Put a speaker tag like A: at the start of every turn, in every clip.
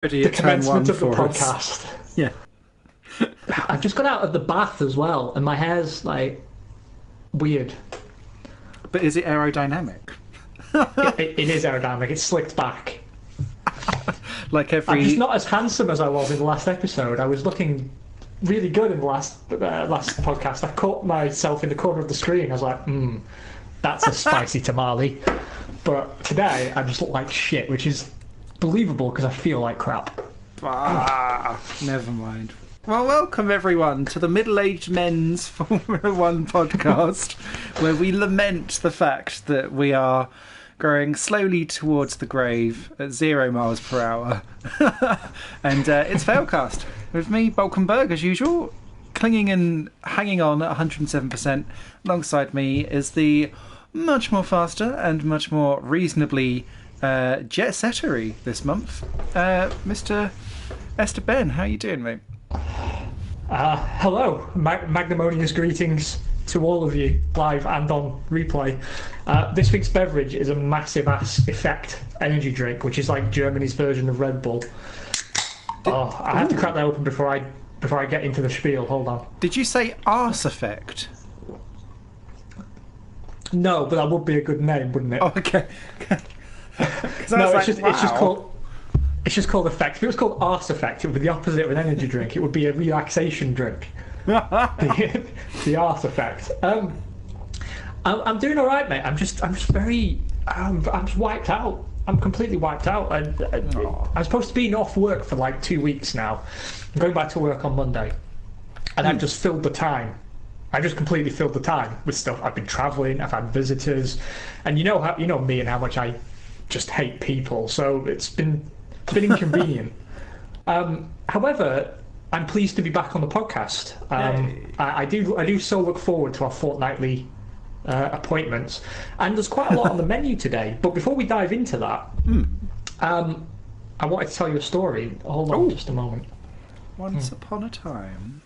A: The commencement of the podcast.
B: Yeah.
A: I've just got out of the bath as well, and my hair's like weird.
B: But is it aerodynamic?
A: It is aerodynamic. It's slicked back.
B: Like
A: I'm just not as handsome as I was in the last episode. I was looking really good in the last podcast. I caught myself in the corner of the screen. I was like, that's a spicy tamale. But today, I just look like shit, which is believable because I feel like crap.
B: Never mind. Well, welcome everyone to the Middle-Aged Men's Formula One podcast, where we lament the fact that we are growing slowly towards the grave at 0 miles per hour. And it's Failcast with me, Bolkenberg, as usual, clinging and hanging on at 107%. Alongside me is the much more faster and much more reasonably jet-settery this month, Mr. Esther Ben. How are you doing, mate?
A: Hello, magnanimous greetings to all of you, live and on replay. This week's beverage is a massive ass Effect energy drink, which is like Germany's version of Red Bull. I have to crack that open before I get into the spiel. Hold on.
B: Did you say arse effect?
A: No, but that would be a good name, wouldn't it?
B: Oh, okay.
A: No, it's just called Effect. If it was called Arse Effect, it would be the opposite of an energy drink. It would be a relaxation drink. the Arse Effect. I'm doing all right, mate. I'm just wiped out. I'm completely wiped out. I'm supposed to be off work for like 2 weeks now. I'm going back to work on Monday, and I've just filled the time. I just completely filled the time with stuff. I've been travelling. I've had visitors, and you know me and how much I just hate people. So it's been inconvenient. However, I'm pleased to be back on the podcast. I do so look forward to our fortnightly appointments, and there's quite a lot on the menu today. But before we dive into that, I wanted to tell you a story. Hold on just a moment.
B: Once upon a time.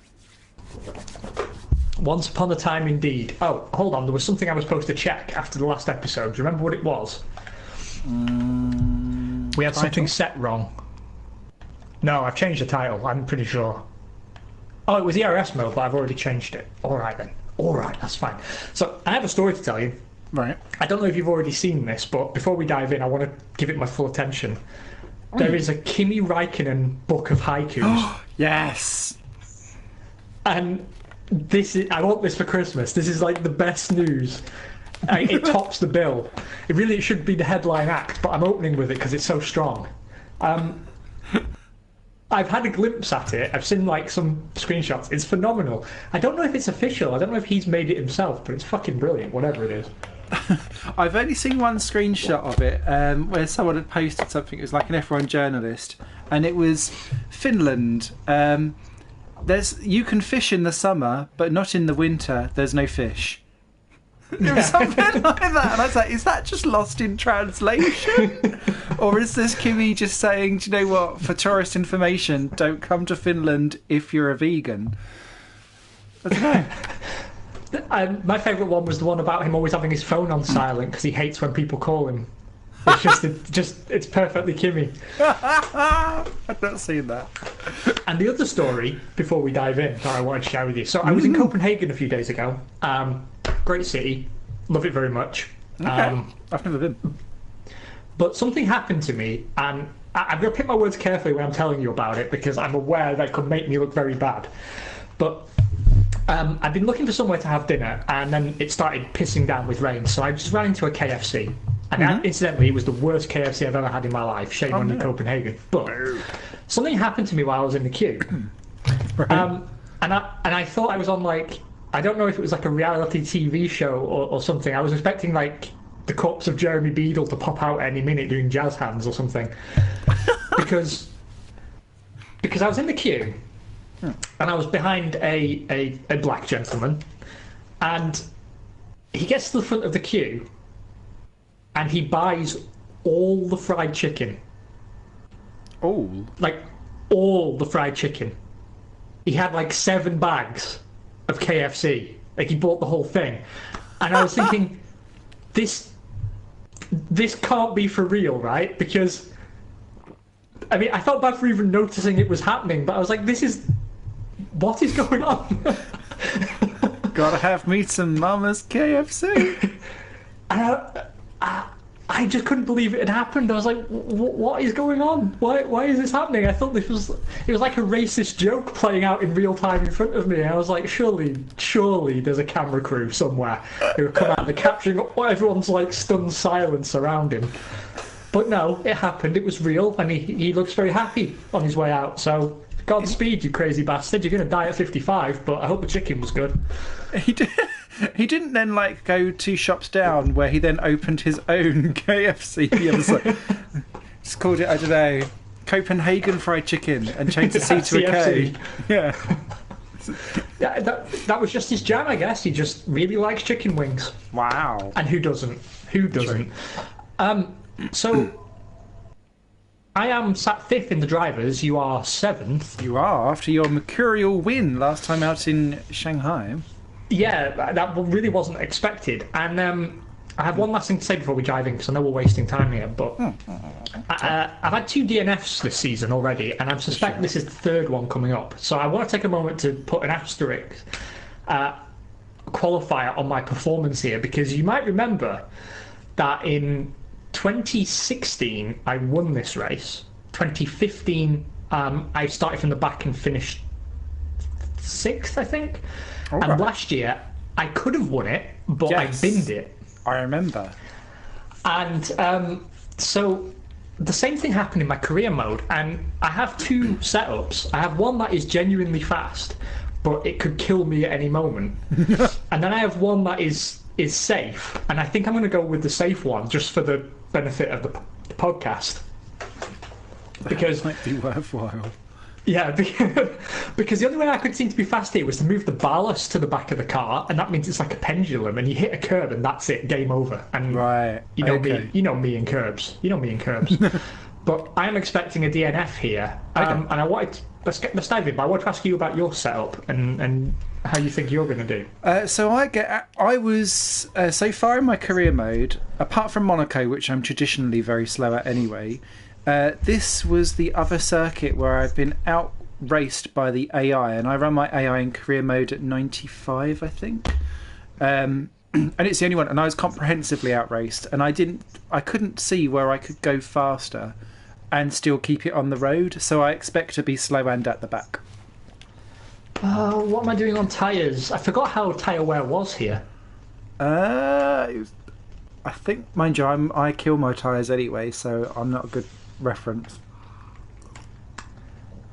A: Once upon a time, indeed. Oh, hold on. There was something I was supposed to check after the last episode. Do you remember what it was? We had something set wrong. No, I've changed the title. I'm pretty sure. Oh, it was ERS mode, but I've already changed it. All right, then. All right, that's fine. So I have a story to tell you.
B: Right.
A: I don't know if you've already seen this, but before we dive in, I want to give it my full attention. There is a Kimi Räikkönen book of haikus.
B: Yes.
A: And I want this for Christmas. This is like the best news. It tops the bill. It should be the headline act, but I'm opening with it because it's so strong. I've had a glimpse at it. I've seen like some screenshots. It's phenomenal. I don't know if it's official. I don't know if he's made it himself, but it's fucking brilliant, whatever it is.
B: I've only seen one screenshot of it where someone had posted something. It was like an F1 journalist, and it was Finland. You can fish in the summer, but not in the winter. There's no fish. It was something like that, and I was like, is that just lost in translation? Or is this Kimi just saying, do you know what, for tourist information, don't come to Finland if you're a vegan? I don't know.
A: My favourite one was the one about him always having his phone on silent because he hates when people call him. It's perfectly Kimi.
B: I've not seen that.
A: And the other story, before we dive in, that I wanted to share with you. So I was in Copenhagen a few days ago. Great city. Love it very much.
B: Okay. I've never been.
A: But something happened to me, and I'm going to pick my words carefully when I'm telling you about it because I'm aware that it could make me look very bad. But I've been looking for somewhere to have dinner, and then it started pissing down with rain. So I just ran into a KFC. And incidentally, it was the worst KFC I've ever had in my life. Shame on you, Copenhagen. But something happened to me while I was in the queue.
B: Right.
A: And I thought I was on like, I don't know if it was like a reality TV show or something. I was expecting like the corpse of Jeremy Beadle to pop out any minute doing jazz hands or something. because I was in the queue and I was behind a black gentleman, and he gets to the front of the queue and he buys all the fried chicken.
B: Oh.
A: Like, all the fried chicken. He had like 7 bags of KFC. Like, he bought the whole thing. And I was thinking, this can't be for real, right? Because I mean, I felt bad for even noticing it was happening, but I was like, what is going on?
B: Gotta have me some Mama's KFC.
A: I just couldn't believe it had happened. I was like, what is going on? Why is this happening? I thought it was like a racist joke playing out in real time in front of me. I was like, surely there's a camera crew somewhere who come out and capturing everyone's like stunned silence around him. But no, it happened. It was real, and he looks very happy on his way out. So Godspeed, you crazy bastard. You're going to die at 55, but I hope the chicken was good.
B: He didn't then like go 2 shops down where he then opened his own KFC. The other side. Just called it, I don't know, Copenhagen fried chicken and changed the C to a K. Yeah.
A: That was just his jam, I guess. He just really likes chicken wings.
B: Wow.
A: And who doesn't? Who doesn't? So I am sat 5th in the drivers. You are 7th.
B: You are, after your mercurial win last time out in Shanghai.
A: Yeah, that really wasn't expected. And I have one last thing to say before we dive in, because I know we're wasting time here. But I've had 2 DNFs this season already, and I suspect this is the 3rd one coming up. So I want to take a moment to put an asterisk qualifier on my performance here, because you might remember that in 2016 I won this race. 2015 I started from the back and finished 6th, I think.
B: Right.
A: And last year I could have won it, but
B: Yes.
A: I binned it.
B: I remember.
A: And so the same thing happened in my career mode, and I have 2 setups. I have one that is genuinely fast, but it could kill me at any moment. And then I have one that is safe, and I think I'm going to go with the safe one just for the benefit of the podcast. Because
B: That might be worthwhile.
A: yeah, because the only way I could seem to be fast here was to move the ballast to the back of the car, and that means it's like a pendulum, and you hit a curb, and that's it, game over. And
B: Right.
A: you know
B: okay.
A: me and curbs. But I'm expecting a DNF here, and I wanted let's dive in. But I want to ask you about your setup and how you think you're going to do.
B: So I was so far in my career mode, apart from Monaco, which I'm traditionally very slow at anyway. This was the other circuit where I've been out-raced by the AI, and I run my AI in career mode at 95, I think. And it's the only one, and I was comprehensively out-raced, and I couldn't see where I could go faster and still keep it on the road, so I expect to be slow and at the back.
A: What am I doing on tyres? I forgot how tyre wear was here.
B: I think, mind you, I kill my tyres anyway, so I'm not a good reference.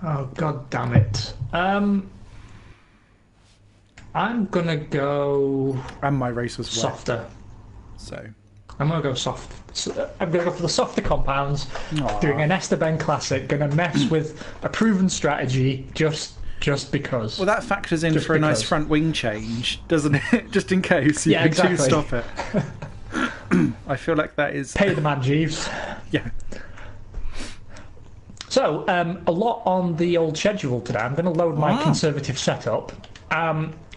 A: Oh, god damn it. I'm gonna go
B: And my race was wet,
A: softer.
B: so...
A: I'm gonna go soft. I'm gonna go for the softer compounds.
B: Aw.
A: Doing an Esteban Classic. Gonna mess with a proven strategy just because.
B: Well, that factors in
A: Just
B: for a nice
A: because.
B: front wing change, doesn't it? Just in case you
A: Yeah,
B: can
A: exactly.
B: stop it. I feel like that is...
A: Pay the man, Jeeves.
B: Yeah.
A: So, a lot on the old schedule today. I'm going to load my conservative setup.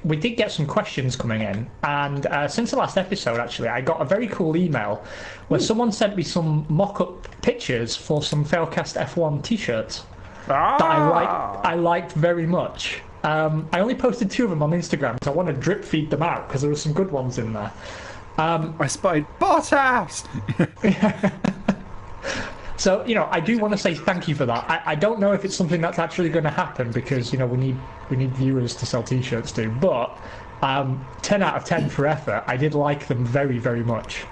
A: We did get some questions coming in, and since the last episode, actually, I got a very cool email where someone sent me some mock-up pictures for some Failcast F1 t-shirts that I liked very much. I only posted 2 of them on Instagram because I want to drip feed them out because there were some good ones in there.
B: I spotted Bottas!
A: So, I do want to say thank you for that. I don't know if it's something that's actually going to happen because, we need viewers to sell t-shirts to, but 10 out of 10 for effort. I did like them very, very much.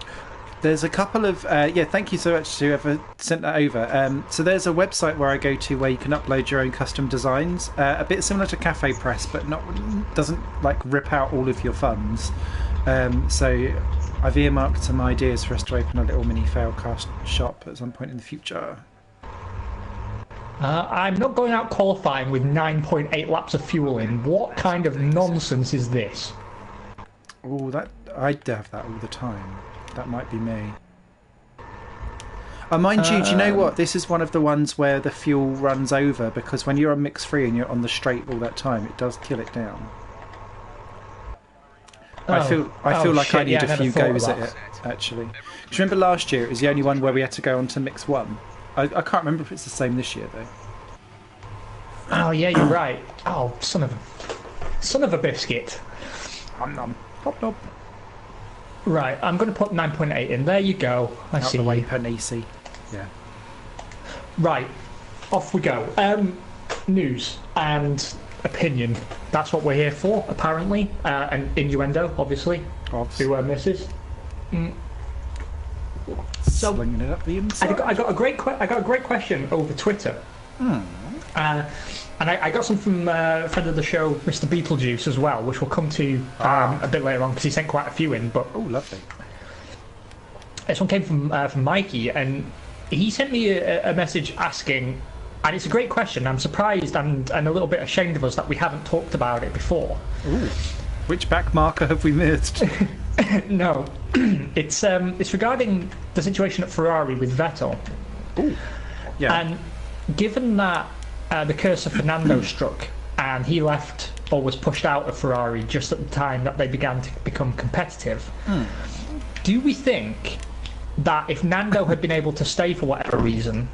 B: There's a couple of... thank you so much to whoever sent that over. So there's a website where I go to where you can upload your own custom designs. A bit similar to Cafe Press, but doesn't rip out all of your funds. So I've earmarked some ideas for us to open a little mini Failcast shop at some point in the future.
A: I'm not going out qualifying with 9.8 laps of fuel in. What kind of nonsense is this?
B: Oh, I'd have that all the time. That might be me. Mind you, do you know what? This is one of the ones where the fuel runs over, because when you're on mix free and you're on the straight all that time, it does kill it down. I feel like I need a few goes at it, actually. Do you remember last year it was the only one where we had to go on to mix 1? I can't remember if it's the same this year though.
A: Oh yeah, you're right. Oh, son of a biscuit.
B: Nom nom. Hop nom.
A: Right, I'm going to put 9.8 in. There you go. I
B: Out
A: see.
B: the way, Panisi. Yeah.
A: Right, off we go. News and opinion. That's what we're here for, apparently. And innuendo, obviously.
B: Obviously.
A: Who misses. So
B: slinging it up the inside.
A: I got a great question over Twitter. And I got some from a friend of the show, Mr. Beetlejuice, as well, which we'll come to a bit later on because he sent quite a few in. But
B: oh, lovely!
A: This one came from Mikey, and he sent me a message asking, and it's a great question. I'm surprised and a little bit ashamed of us that we haven't talked about it before.
B: Ooh. Which back marker have we missed?
A: No, it's regarding the situation at Ferrari with Vettel.
B: Ooh. Yeah.
A: And given that the curse of Fernando struck and he left or was pushed out of Ferrari just at the time that they began to become competitive, do we think that if Nando had been able to stay for whatever reason,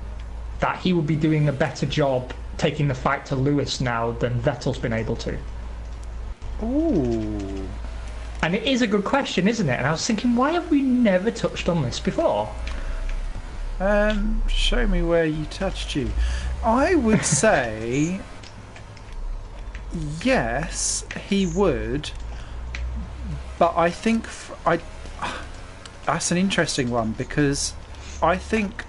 A: that he would be doing a better job taking the fight to Lewis now than Vettel's been able to?
B: Ooh.
A: And it is a good question, isn't it? And I was thinking, why have we never touched on this before?
B: Show me where you touched you. I would say yes, he would, but I think that's an interesting one because I think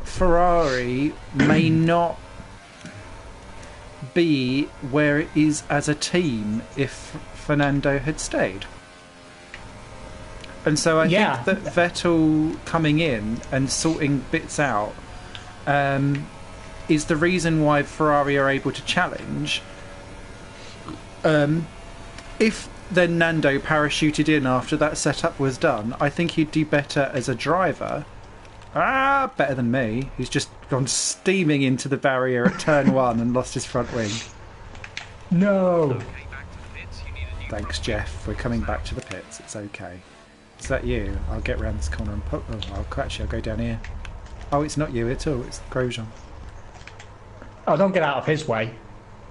B: Ferrari may not be where it is as a team if Fernando had stayed. And so I think that Vettel coming in and sorting bits out is the reason why Ferrari are able to challenge. If then Nando parachuted in after that setup was done, I think he'd do better as a driver. Better than me, who's just gone steaming into the barrier at turn 1 and lost his front wing.
A: No.
B: Thanks, Jeff. We're coming back to the pits. It's okay. Is that you? I'll get round this corner and put. Oh, actually, I'll go down here. Oh, it's not you at all. It's Grosjean.
A: Oh, don't get out of his way.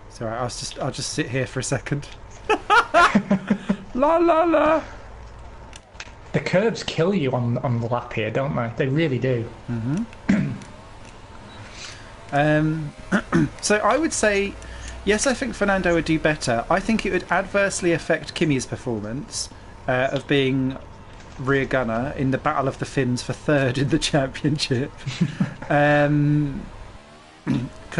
B: It's alright. I'll just sit here for a second. La la la.
A: The curbs kill you on the lap here, don't they? They really do.
B: So I would say yes. I think Fernando would do better. I think it would adversely affect Kimi's performance of being rear gunner in the Battle of the Finns for third in the championship. Because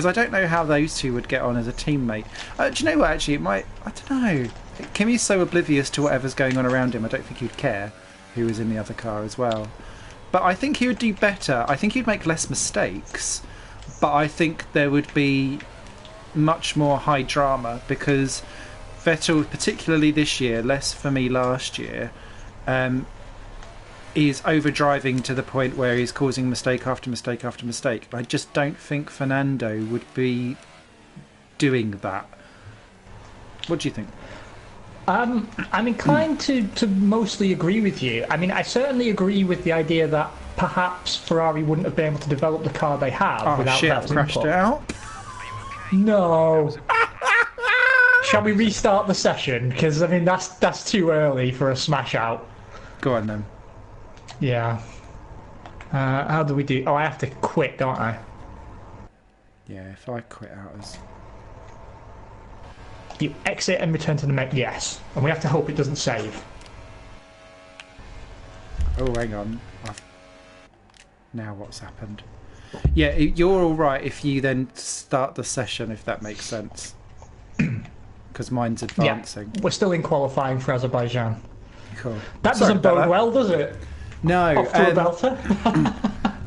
B: I don't know how those two would get on as a teammate. Do you know what? Actually, it might. I don't know. Kimi's so oblivious to whatever's going on around him. I don't think he'd care who was in the other car as well. But I think he would do better. I think he'd make less mistakes. But I think there would be much more high drama because Vettel, particularly this year, less for me last year, is overdriving to the point where he's causing mistake after mistake after mistake. I just don't think Fernando would be doing that. What do you think?
A: I'm inclined to mostly agree with you. I mean, I certainly agree with the idea that perhaps Ferrari wouldn't have been able to develop the car they have without that
B: crashed
A: input.
B: Out.
A: No. Shall we restart the session? Because I mean, that's too early for a smash out.
B: Go on then.
A: Yeah. How do we do? Oh, I have to quit, don't I?
B: Yeah, if I quit out as...
A: You exit and return to the mech. Yes. And we have to hope it doesn't save.
B: Oh, hang on. Now what's happened? Yeah, you're all right if you then start the session, if that makes sense. Because mine's advancing.
A: Yeah, we're still in qualifying for Azerbaijan.
B: Cool.
A: That doesn't bode well, does it?
B: No.
A: Off to a belter.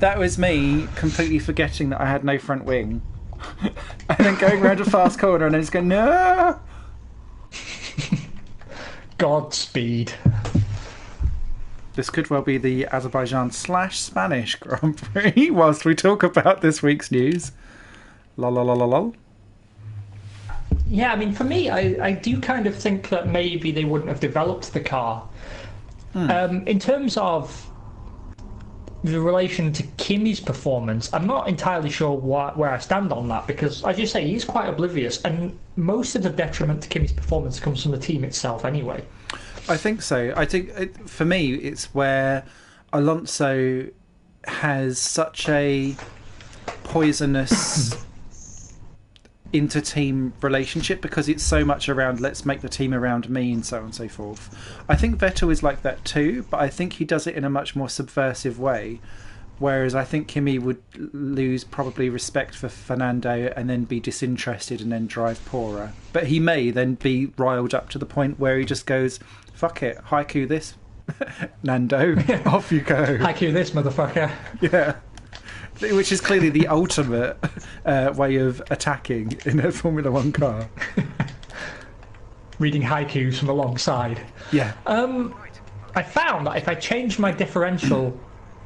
B: That was me completely forgetting that I had no front wing. And then going around a fast corner and then just going, no!
A: Godspeed.
B: This could well be the Azerbaijan/Spanish Grand Prix whilst we talk about this week's news. Lol, lol, lol, lol.
A: Yeah, I mean, for me, I do kind of think that maybe they wouldn't have developed the car. In terms of the relation to Kimi's performance, I'm not entirely sure where I stand on that, because, as you say, he's quite oblivious, and most of the detriment to Kimi's performance comes from the team itself anyway.
B: I think so. I think, for me, it's where Alonso has such a poisonous inter-team relationship, because it's so much around let's make the team around me and so on and so forth. I think Vettel is like that too, but I think he does it in a much more subversive way, whereas I think Kimi would lose probably respect for Fernando and then be disinterested and then drive poorer. But he may then be riled up to the point where he just goes, fuck it, haiku this, Nando, off you go.
A: Haiku this, motherfucker.
B: Yeah. Which is clearly the ultimate way of attacking in a Formula One car.
A: Reading haikus from alongside.
B: Yeah.
A: I found that if I change my differential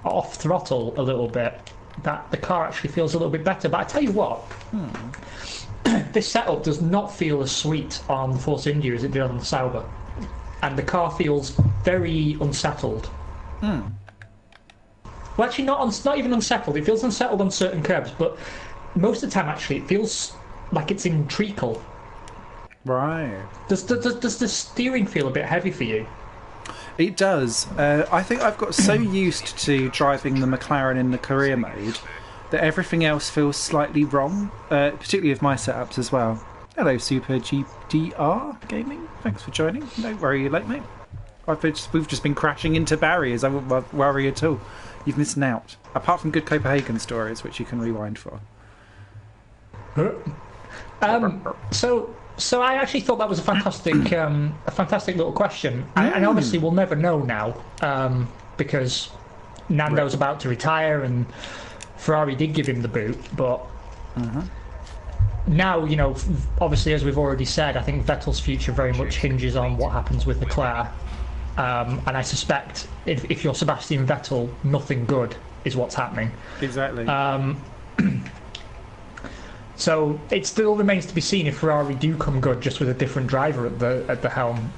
A: off throttle a little bit, that the car actually feels a little bit better. But I tell you what, this setup does not feel as sweet on the Force India as it did on the Sauber. And the car feels very unsettled. Well, actually, not even unsettled. It feels unsettled on certain curves, but most of the time, actually, it feels like it's in treacle.
B: Right.
A: Does the steering feel a bit heavy for you?
B: It does. I think I've got so used to driving the McLaren in the career mode that everything else feels slightly wrong, particularly with my setups as well. Hello, Super GDR Gaming. Thanks for joining. Don't worry, you're late, mate. We've just been crashing into barriers. I wouldn't worry at all. You've missed out. Apart from good Copenhagen stories, which you can rewind for.
A: So I actually thought that was a fantastic little question. And obviously we'll never know now, because Nando's about to retire and Ferrari did give him the boot, but now, obviously, as we've already said, I think Vettel's future very much hinges on what happens with Leclerc. And I suspect if you're Sebastian Vettel, nothing good is what's happening.
B: Exactly.
A: So it still remains to be seen if Ferrari do come good just with a different driver at the helm.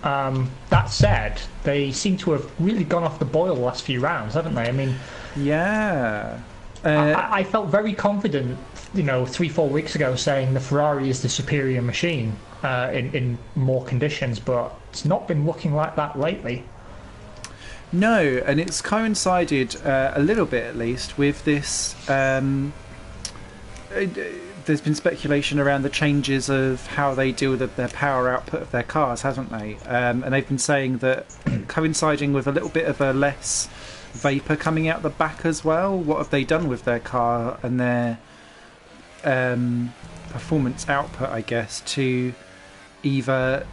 A: That said, they seem to have really gone off the boil the last few rounds, haven't they? I mean,
B: yeah.
A: I felt very confident, 3-4 weeks ago, saying the Ferrari is the superior machine in more conditions, but it's not been looking like that lately.
B: No, and it's coincided a little bit, at least, with this. There's been speculation around the changes of how they deal with their power output of their cars, hasn't they? And they've been saying that coinciding with a little bit of a less vapour coming out the back as well. What have they done with their car and their performance output, I guess, to either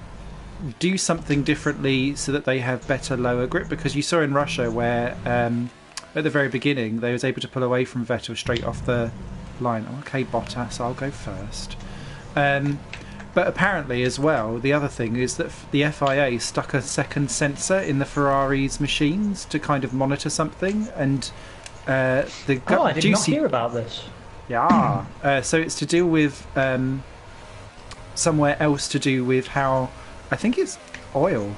B: do something differently so that they have better lower grip? Because you saw in Russia where at the very beginning they was able to pull away from Vettel straight off the line. Okay, Bottas, I'll go first. But apparently as well, the other thing is that the FIA stuck a second sensor in the Ferrari's machines to kind of monitor something, and
A: I did not hear about this.
B: Yeah. So it's to do with somewhere else to do with how, I think it's oil.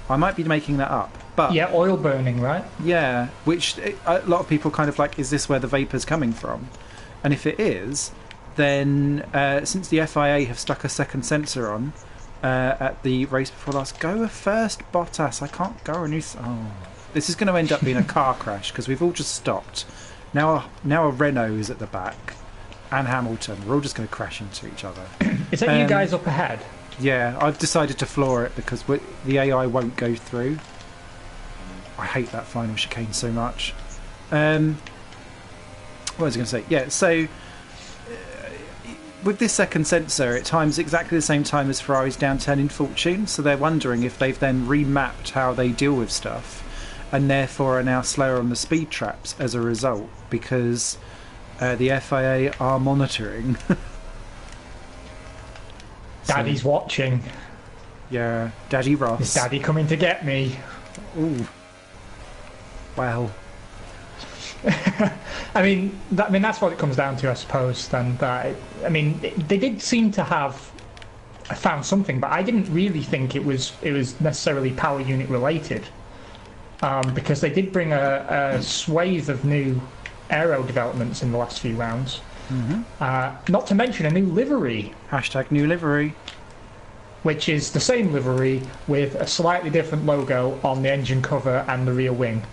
B: I might be making that up. But
A: yeah, oil burning, right?
B: Yeah, which a lot of people kind of like, is this where the vapour's coming from? And if it is, then since the FIA have stuck a second sensor on at the race before last, go first, Bottas. I can't go any. Oh, this is going to end up being a car crash because we've all just stopped. Now a Renault is at the back, and Hamilton. We're all just going to crash into each other.
A: Is that you guys up ahead?
B: Yeah, I've decided to floor it because the AI won't go through. I hate that final chicane so much. What was I going to say? Yeah, so with this second sensor, it times exactly the same time as Ferrari's downturn in fortune, so they're wondering if they've then remapped how they deal with stuff, and therefore are now slower on the speed traps as a result, because the FIA are monitoring.
A: Daddy's watching.
B: Yeah, Daddy Ross.
A: Is Daddy coming to get me?
B: Ooh. Well.
A: I mean, that's what it comes down to, I suppose. And they did seem to have found something, but I didn't really think it was necessarily power unit related. because they did bring a swathe of new aero developments in the last few rounds. Not to mention a new livery.
B: Hashtag new livery.
A: Which is the same livery with a slightly different logo on the engine cover and the rear wing.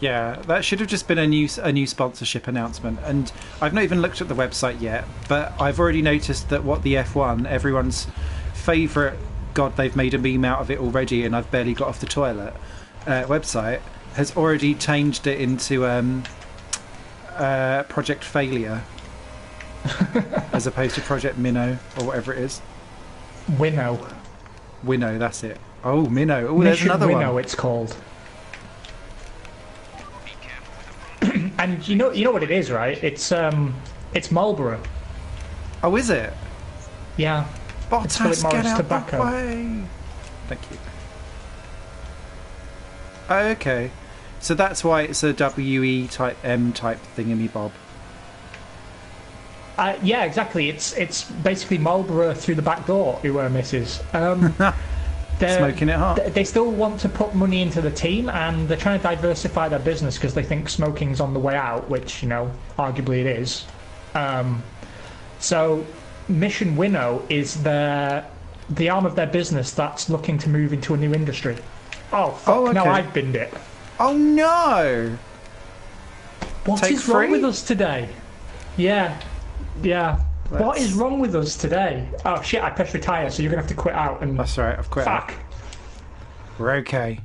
B: Yeah, that should have just been a new sponsorship announcement. And I've not even looked at the website yet, but I've already noticed that what the F1, everyone's favourite, God, they've made a meme out of it already and I've barely got off the toilet, website, has already changed it into Project Failure as opposed to Project Minnow or whatever it is.
A: Winnow,
B: that's it. Oh, Minnow. Oh, there's another
A: Winnow,
B: one.
A: it's called. And you know what it is, right? It's Marlboro.
B: Oh, is it?
A: Yeah.
B: Bottas,
A: Philip Morris
B: get out
A: tobacco.
B: the way. Thank you. Oh, okay. So that's why it's a WE type M type thingamy-bob.
A: Yeah, exactly. It's basically Marlboro through the back door, who misses.
B: Smoking it hot.
A: They still want to put money into the team, and they're trying to diversify their business because they think smoking's on the way out, which, arguably it is. So Mission Winnow is the arm of their business that's looking to move into a new industry. Oh, fuck,
B: okay.
A: now I've binned it.
B: Oh, no!
A: What is wrong with us today? Yeah. What is wrong with us today? Oh shit, I pressed retire, so you're going to have to quit out and...
B: That's alright, I've quit out.
A: Fuck.
B: We're okay.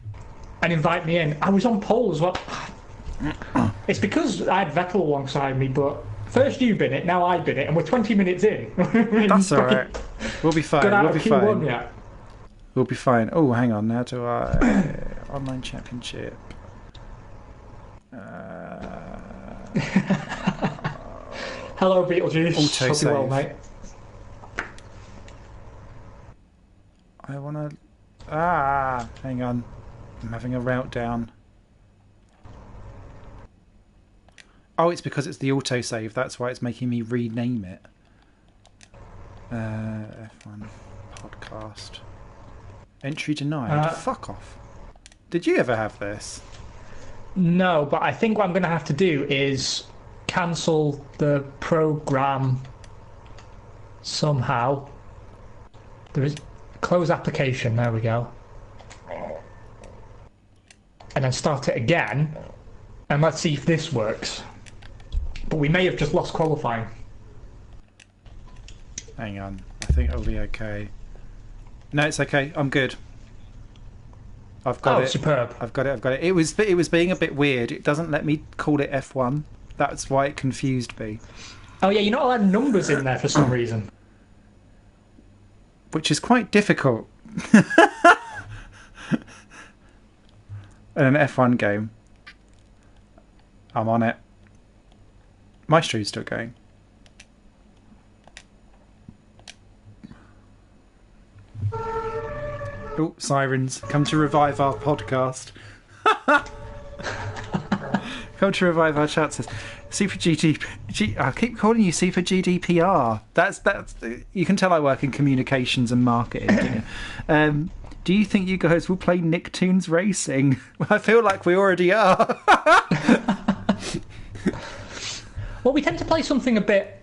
A: And invite me in. I was on pole as well. It's because I had Vettel alongside me, but first you bin it, now I bin it, and we're 20 minutes in.
B: That's alright. We'll be fine.
A: Got out
B: We'll
A: of
B: be
A: Q1
B: fine.
A: yet.
B: We'll be fine. Oh, hang on. Now do I... Online Championship.
A: Hello, Beetlejuice.
B: Auto
A: Hope you're well,
B: save.
A: mate.
B: I want to... hang on. I'm having a route down. Oh, it's because it's the autosave. That's why it's making me rename it. F1 podcast. Entry denied. Fuck off. Did you ever have this?
A: No, but I think what I'm going to have to do is cancel the program somehow. There is close application. There we go. And then start it again. And let's see if this works. But we may have just lost qualifying.
B: Hang on. I think it'll be okay. No, it's okay. I'm good. I've got it.
A: Superb.
B: I've got it. It was being a bit weird. It doesn't let me call it F1. That's why it confused me.
A: Oh yeah, you're not allowed numbers in there for some reason.
B: Which is quite difficult. In an F1 game. I'm on it. Maestro's still going. Oh, sirens. Come to revive our podcast. Come to revive our chat. Says Super I keep calling you Super GDPR. That's. You can tell I work in communications and marketing. Do you think you guys will play Nicktoons Racing? I feel like we already are.
A: Well, we tend to play something a bit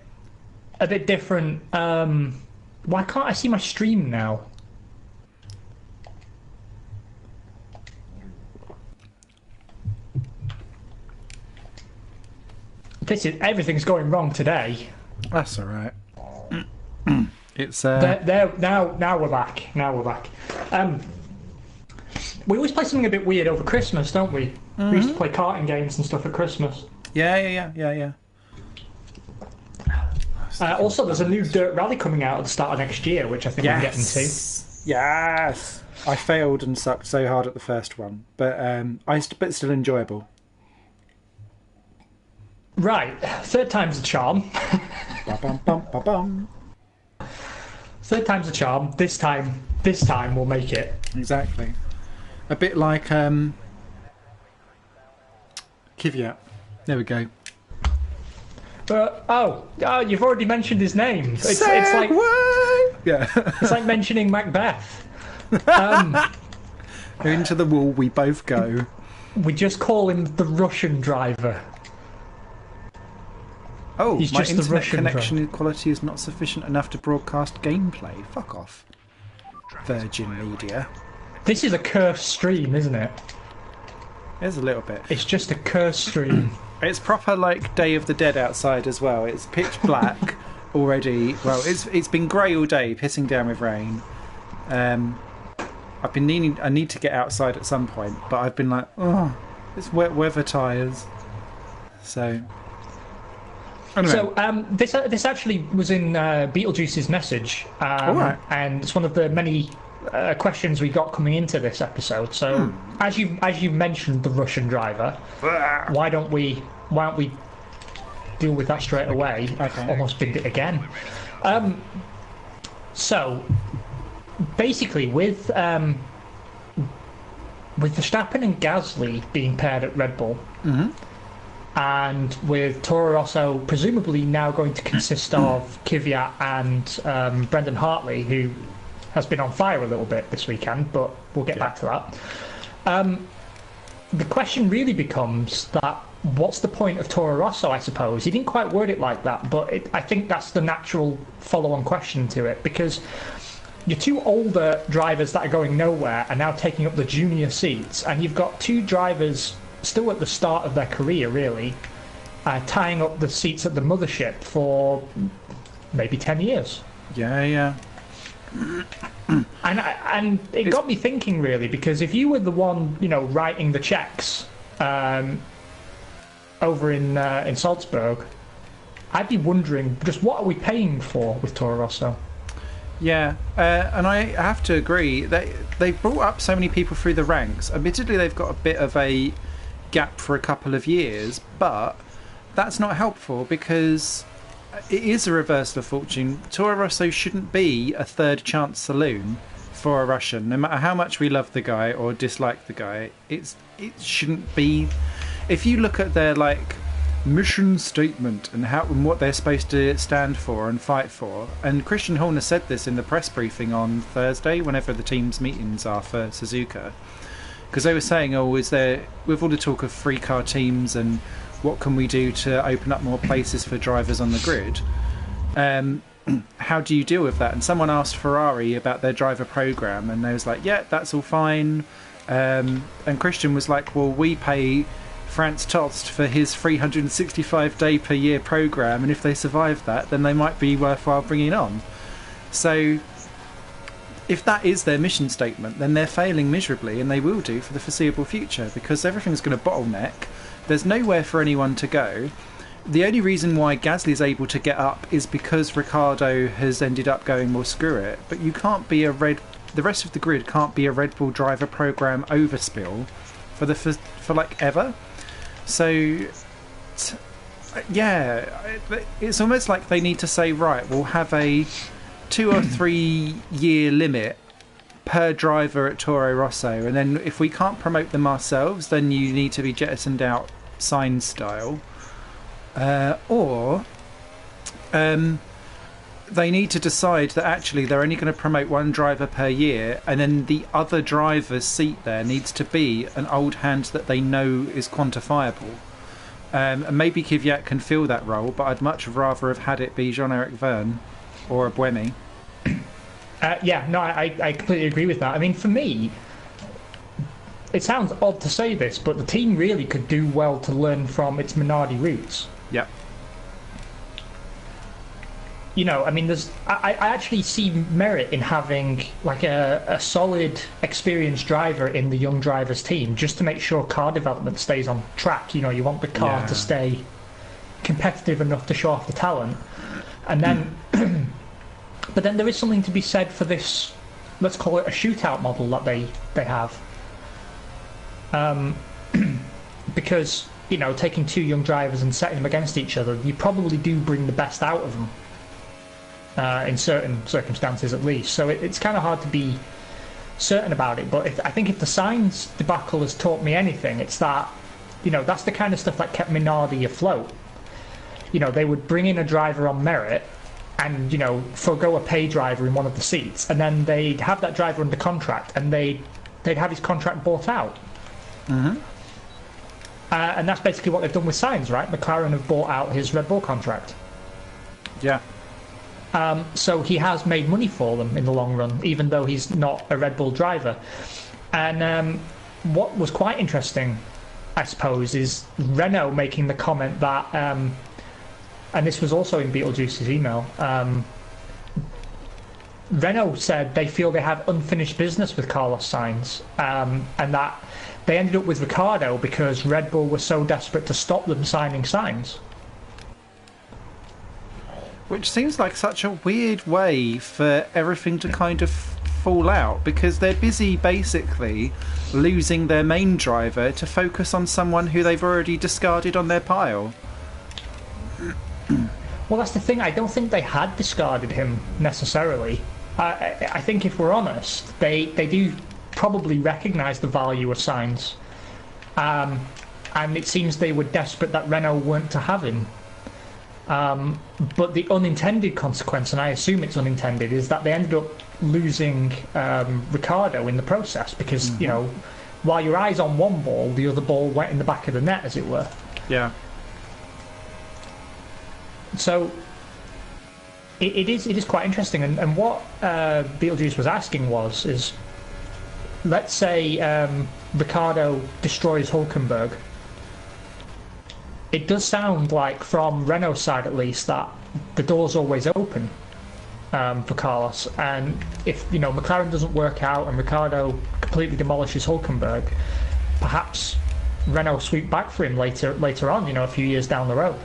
A: different. Why can't I see my stream now? Everything's going wrong today.
B: That's all right. It's
A: There now we're back. We always play something a bit weird over Christmas, don't we? Mm-hmm. We used to play karting games and stuff at Christmas.
B: Yeah.
A: Also, there's a new dirt rally coming out at the start of next year, which I think we're getting to.
B: Yes. I failed and sucked so hard at the first one, but but still enjoyable.
A: Right, third time's a charm.
B: Ba-bum-bum-ba-bum.
A: Third time's a charm. This time we'll make it.
B: Exactly. A bit like Kvyat. There we go.
A: You've already mentioned his name. It's like
B: yeah.
A: it's like mentioning Macbeth.
B: Into the wall we both go.
A: We just call him the Russian driver.
B: Oh,
A: He's
B: my
A: just the
B: internet
A: Russian
B: connection quality is not sufficient enough to broadcast gameplay. Fuck off, Virgin Media.
A: This is a cursed stream, isn't it?
B: There's a little bit.
A: It's just a cursed stream.
B: It's proper like Day of the Dead outside as well. It's pitch black already. Well, it's been grey all day, pissing down with rain. I've been needing. I need to get outside at some point, but I've been like, oh, it's wet weather tyres. So. Anyway.
A: So this actually was in Beetlejuice's message, and it's one of the many questions we got coming into this episode. So as you mentioned the Russian driver, why don't we deal with that straight away?
B: Okay.
A: Almost binned it again. So basically, with Verstappen and Gasly being paired at Red Bull. Mm-hmm. And with Toro Rosso presumably now going to consist of Kvyat and Brendan Hartley, who has been on fire a little bit this weekend, but we'll get back to that. The question really becomes that what's the point of Toro Rosso, I suppose? He didn't quite word it like that, but I think that's the natural follow-on question to it, because your two older drivers that are going nowhere are now taking up the junior seats, and you've got two drivers still at the start of their career, really, tying up the seats at the mothership for maybe 10 years.
B: Yeah.
A: And it got me thinking, really, because if you were the one, writing the checks over in Salzburg, I'd be wondering, just what are we paying for with Toro Rosso?
B: Yeah, and I have to agree. They've brought up so many people through the ranks. Admittedly, they've got a bit of a gap for a couple of years, but that's not helpful because it is a reversal of fortune. Toro Rosso shouldn't be a third chance saloon for a Russian. No matter how much we love the guy or dislike the guy, it shouldn't be. If you look at their mission statement and what they're supposed to stand for and fight for, and Christian Horner said this in the press briefing on Thursday, whenever the team's meetings are for Suzuka, because they were saying, is there, with all the talk of free car teams and what can we do to open up more places for drivers on the grid, how do you deal with that? And someone asked Ferrari about their driver program, and they was like, yeah, that's all fine. And Christian was like, well, we pay Franz Tost for his 365 day per year program, and if they survive that, then they might be worthwhile bringing on. So if that is their mission statement, then they're failing miserably, and they will do for the foreseeable future, because everything's going to bottleneck. There's nowhere for anyone to go. The only reason why Gasly is able to get up is because Ricciardo has ended up going, well, screw it. But you can't be the rest of the grid can't be a Red Bull driver program overspill for ever. So it's almost like they need to say, right, we'll have a 2 or 3 year limit per driver at Toro Rosso, and then if we can't promote them ourselves, then you need to be jettisoned out Sainz style, or they need to decide that actually they're only going to promote one driver per year, and then the other driver's seat there needs to be an old hand that they know is quantifiable. And maybe Kvyat can fill that role, but I'd much rather have had it be Jean-Eric Verne or a Buemi.
A: I completely agree with that. I mean, for me, it sounds odd to say this, but the team really could do well to learn from its Minardi roots.
B: Yep.
A: I mean, I actually see merit in having a solid, experienced driver in the young drivers team, just to make sure car development stays on track. You want the car to stay competitive enough to show off the talent, and then. But then there is something to be said for this, let's call it a shootout model that they have. Because, taking two young drivers and setting them against each other, you probably do bring the best out of them. In certain circumstances, at least. So it's kind of hard to be certain about it. But I think if the Sainz debacle has taught me anything, it's that, that's the kind of stuff that kept Minardi afloat. They would bring in a driver on merit and, forgo a pay driver in one of the seats, and then they'd have that driver under contract, and they'd they'd have his contract bought out. And that's basically what they've done with Sainz, right? McLaren have bought out his Red Bull contract.
B: Yeah.
A: So he has made money for them in the long run, even though he's not a Red Bull driver. And what was quite interesting, I suppose, is Renault making the comment that, and this was also in Beetlejuice's email, Renault said they feel they have unfinished business with Carlos Sainz, and that they ended up with Ricciardo because Red Bull was so desperate to stop them signing Sainz.
B: Which seems like such a weird way for everything to kind of fall out, because they're busy basically losing their main driver to focus on someone who they've already discarded on their pile.
A: Well, that's the thing. I don't think they had discarded him necessarily. I think if we're honest, they do probably recognise the value of Sainz. And it seems they were desperate that Renault weren't to have him. But the unintended consequence, and I assume it's unintended, is that they ended up losing Ricciardo in the process because, you know, while your eye's on one ball, the other ball went in the back of the net, as it were.
B: Yeah.
A: So it is quite interesting, and what Beetlejuice was asking is, let's say Ricciardo destroys Hulkenberg. It does sound like, from Renault's side at least, that the door's always open for Carlos, and if, you know, McLaren doesn't work out and Ricciardo completely demolishes Hulkenberg, perhaps Renault sweep back for him later on, you know, a few years down the road.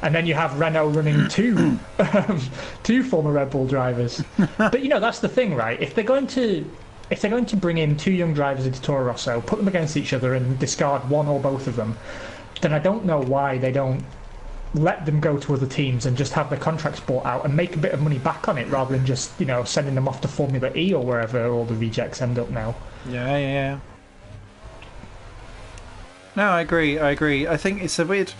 A: And then you have Renault running two former Red Bull drivers. But, you know, that's the thing, right? If they're going to bring in two young drivers into Toro Rosso, put them against each other and discard one or both of them, then I don't know why they don't let them go to other teams and just have their contracts bought out and make a bit of money back on it, rather than just, you know, sending them off to Formula E or wherever all the rejects end up now.
B: Yeah. No, I agree. I think it's a weird...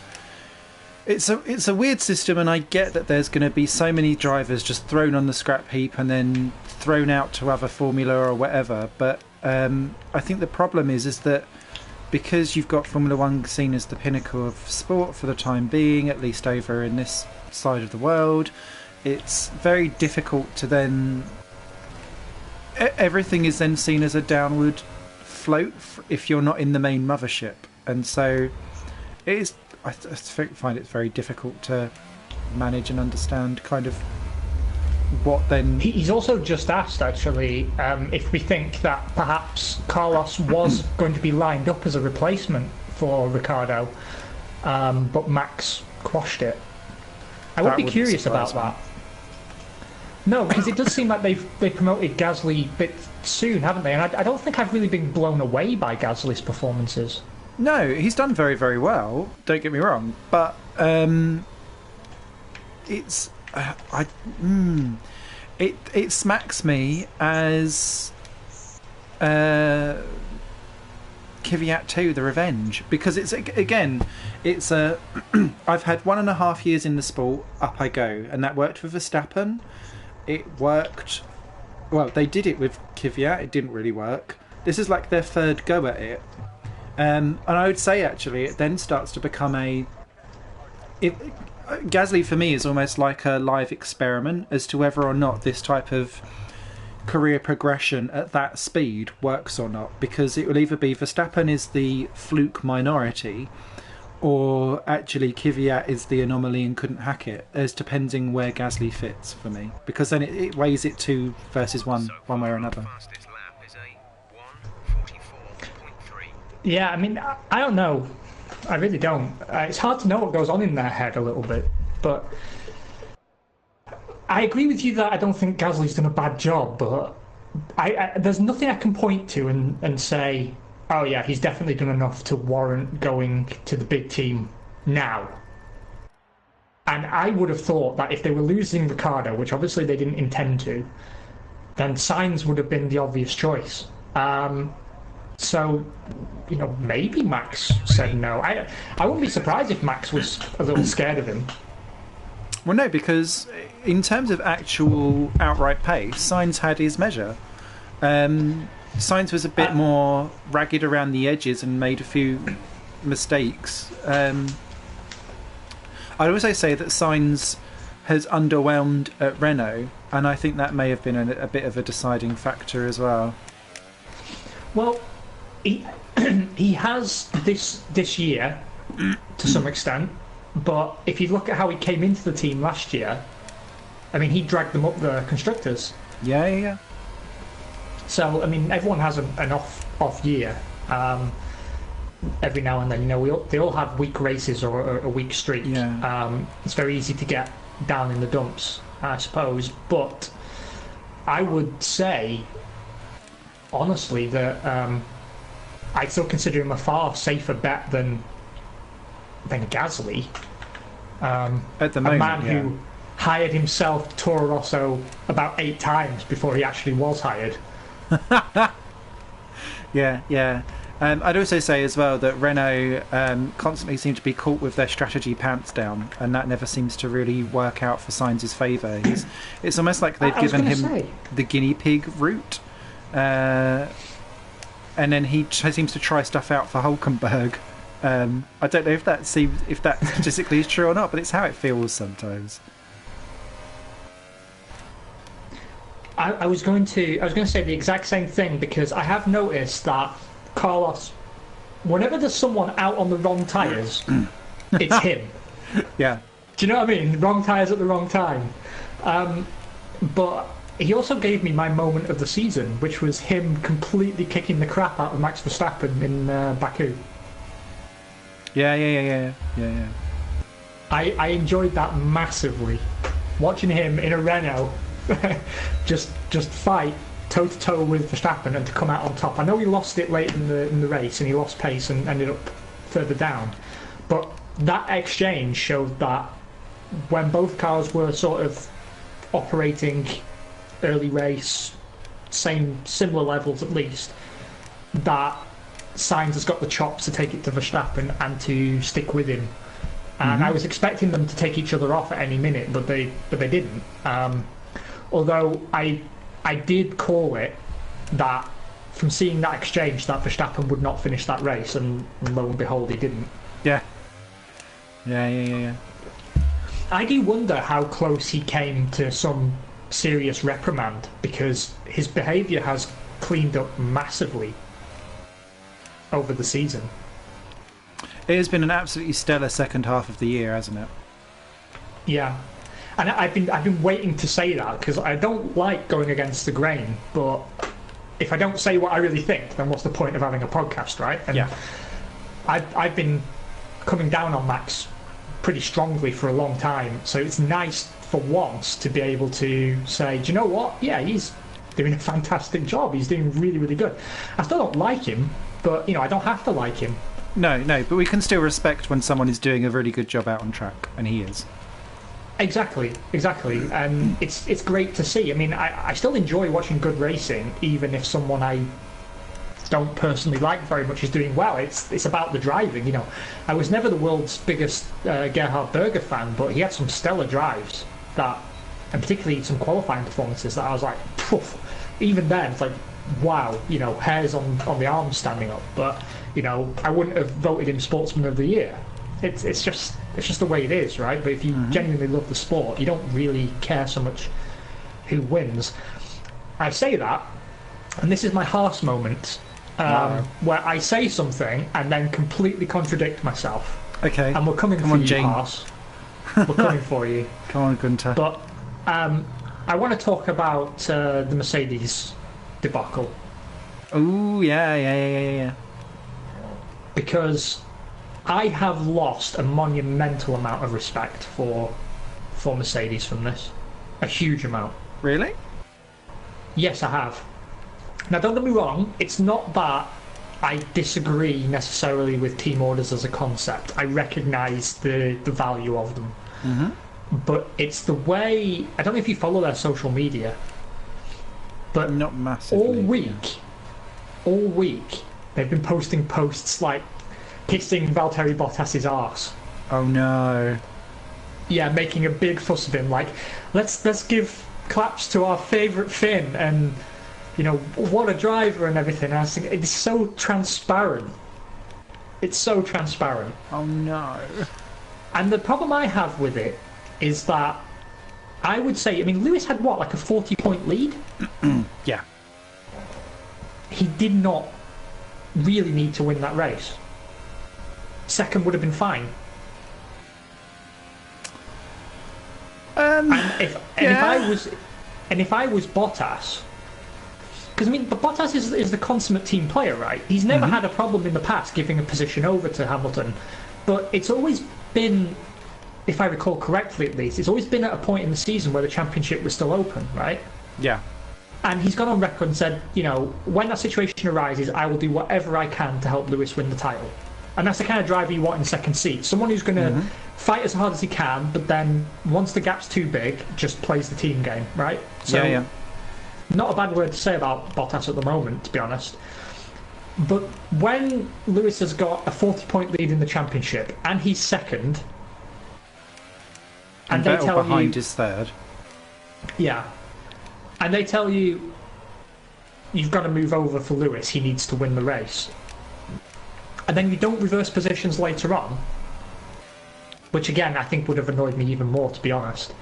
B: It's a weird system, and I get that there's going to be so many drivers just thrown on the scrap heap and then thrown out to other Formula or whatever. But I think the problem is that because you've got Formula One seen as the pinnacle of sport for the time being, at least over in this side of the world, it's very difficult to then... Everything is then seen as a downward float if you're not in the main mothership. And so it is... I find it very difficult to manage and understand kind of what then... He's
A: also just asked, actually, if we think that perhaps Carlos was going to be lined up as a replacement for Ricciardo, but Max quashed it. I would be curious about that. No, because it does seem like they promoted Gasly a bit soon, haven't they? And I don't think I've really been blown away by Gasly's performances.
B: No, he's done very, very well. Don't get me wrong, but it's it smacks me as Kvyat 2: The Revenge, because it's a I've had 1.5 years in the sport. Up I go, and that worked for Verstappen. It worked. Well, they did it with Kvyat. It didn't really work. This is like their third go at it. And I would say, actually, it then starts to become Gasly, for me, is almost like a live experiment as to whether or not this type of career progression at that speed works or not. Because it will either be Verstappen is the fluke minority, or actually Kvyat is the anomaly and couldn't hack it, as depending where Gasly fits for me. Because then it weighs it 2 versus 1 way or another.
A: Yeah, I mean, I don't know. I really don't. It's hard to know what goes on in their head a little bit. But I agree with you that I don't think Gasly's done a bad job, but there's nothing I can point to and say, oh yeah, he's definitely done enough to warrant going to the big team now. And I would have thought that if they were losing Ricciardo, which obviously they didn't intend to, then Sainz would have been the obvious choice. So, you know, maybe Max said no. I wouldn't be surprised if Max was a little scared of him.
B: Well, no, because in terms of actual outright pace, Sainz had his measure. Sainz was a bit more ragged around the edges and made a few mistakes. I'd also say that Sainz has underwhelmed at Renault, and I think that may have been a bit of a deciding factor as well.
A: Well, he has this year to some extent, but if you look at how he came into the team last year, I mean, he dragged them up the constructors.
B: Yeah.
A: So I mean, everyone has an off year. Every now and then, you know, they all have weak races or a weak streak.
B: Yeah.
A: It's very easy to get down in the dumps, I suppose. But I would say, honestly, that I still consider him a far safer bet than Gasly.
B: At the moment,
A: a man who hired himself to Toro Rosso about 8 times before he actually was hired.
B: Yeah. I'd also say as well that Renault constantly seem to be caught with their strategy pants down, and that never seems to really work out for Sainz's favour. It's almost like they've given him the guinea pig route, and then he seems to try stuff out for Hulkenberg. I don't know if that statistically is true or not, but it's how it feels sometimes.
A: I was going to say the exact same thing, because I have noticed that Carlos, whenever there's someone out on the wrong tyres, it's him.
B: Yeah.
A: Do you know what I mean? Wrong tyres at the wrong time. But he also gave me my moment of the season, which was him completely kicking the crap out of Max Verstappen in Baku.
B: Yeah.
A: I enjoyed that massively. Watching him in a Renault just fight toe to toe with Verstappen and to come out on top. I know he lost it late in the race and he lost pace and ended up further down, but that exchange showed that when both cars were sort of operating early race, similar levels at least, that Sainz has got the chops to take it to Verstappen and to stick with him. And I was expecting them to take each other off at any minute, but they didn't. Although I did call it that from seeing that exchange that Verstappen would not finish that race, and lo and behold, he didn't.
B: Yeah.
A: I do wonder how close he came to some serious reprimand, because his behaviour has cleaned up massively over the season.
B: It has been an absolutely stellar second half of the year, hasn't it?
A: Yeah. And I've been waiting to say that, because I don't like going against the grain, but if I don't say what I really think, then what's the point of having a podcast, right? And
B: yeah.
A: I've been coming down on Max pretty strongly for a long time, so it's nice for once to be able to say, do you know what? Yeah, he's doing a fantastic job. He's doing really, really good. I still don't like him, but I don't have to like him.
B: No, but we can still respect when someone is doing a really good job out on track, and he is.
A: Exactly, and it's great to see. I mean, I still enjoy watching good racing, even if someone I don't personally like very much is doing well. It's about the driving, I was never the world's biggest Gerhard Berger fan, but he had some stellar drives and particularly some qualifying performances that I was like, poof. Even then, it's like, wow, hairs on the arms standing up. But I wouldn't have voted him Sportsman of the Year. It's just the way it is, right? But if you genuinely love the sport, you don't really care so much who wins. I say that, and this is my Haas moment, where I say something and then completely contradict myself.
B: Okay.
A: And we're coming for you,
B: Jane.
A: Haas. We're coming for you.
B: Come on, Gunter.
A: But I want to talk about the Mercedes debacle.
B: Oh, yeah.
A: Because I have lost a monumental amount of respect for Mercedes from this. A huge amount.
B: Really?
A: Yes, I have. Now, don't get me wrong, it's not that I disagree necessarily with team orders as a concept. I recognise the value of them. But it's the way... I don't know if you follow their social media, but
B: not massively.
A: All week, they've been posting posts like kissing Valtteri Bottas's arse.
B: Oh no.
A: Yeah, making a big fuss of him, like, let's give claps to our favourite Finn, and what a driver and everything. And I was thinking, it's so transparent. It's so transparent.
B: Oh no.
A: And the problem I have with it is that I would say, Lewis had what, like a 40-point lead?
B: Yeah.
A: He did not really need to win that race. Second would have been fine. And if I was Bottas, because Bottas is the consummate team player, right? He's never had a problem in the past giving a position over to Hamilton, but it's always been, if I recall correctly at least, it's always been at a point in the season where the championship was still open, right?
B: Yeah.
A: And he's gone on record and said, when that situation arises, I will do whatever I can to help Lewis win the title. And that's the kind of driver you want in the second seat. Someone who's going to fight as hard as he can, but then once the gap's too big, just plays the team game, right? So,
B: yeah.
A: Not a bad word to say about Bottas at the moment, to be honest. But when Lewis has got a 40-point lead in the championship, and he's second, and they tell
B: behind is third.
A: Yeah. And they tell you, you've got to move over for Lewis, he needs to win the race. And then you don't reverse positions later on, which again I think would have annoyed me even more, to be honest.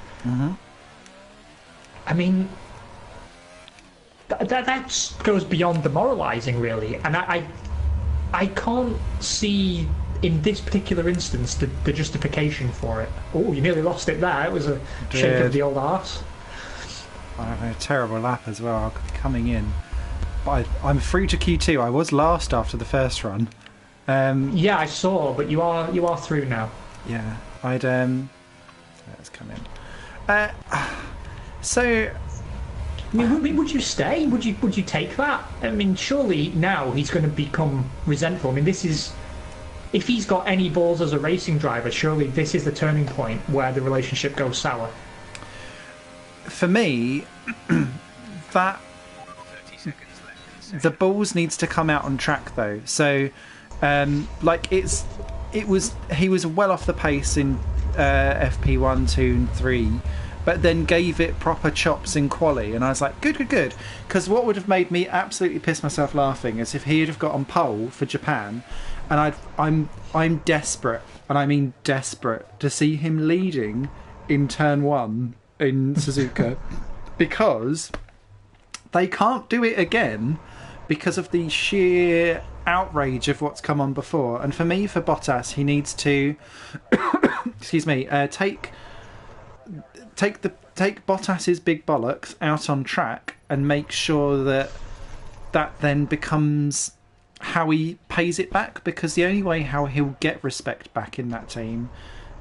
A: That goes beyond demoralising, really. And I can't see in this particular instance the justification for it. Oh, you nearly lost it there. It was a shake of the old arse.
B: I had a terrible lap as well coming in. But I'm through to Q2. I was last after the first run.
A: Yeah, I saw, but you are through now.
B: Yeah, let's come in. So,
A: would you stay? Would you take that? Surely now he's going to become resentful. This is, if he's got any balls as a racing driver, surely this is the turning point where the relationship goes sour.
B: For me, that the balls needs to come out on track though. So. He was well off the pace in FP1, 2 and 3, but then gave it proper chops in quali, and I was like, good, because what would have made me absolutely piss myself laughing is if he'd have got on pole for Japan, and I'm desperate, and I mean desperate, to see him leading in turn 1 in Suzuka, because they can't do it again because of the sheer outrage of what's come on before. And for me, for Bottas, he needs to take Bottas's big bollocks out on track and make sure that then becomes how he pays it back, because the only way how he'll get respect back in that team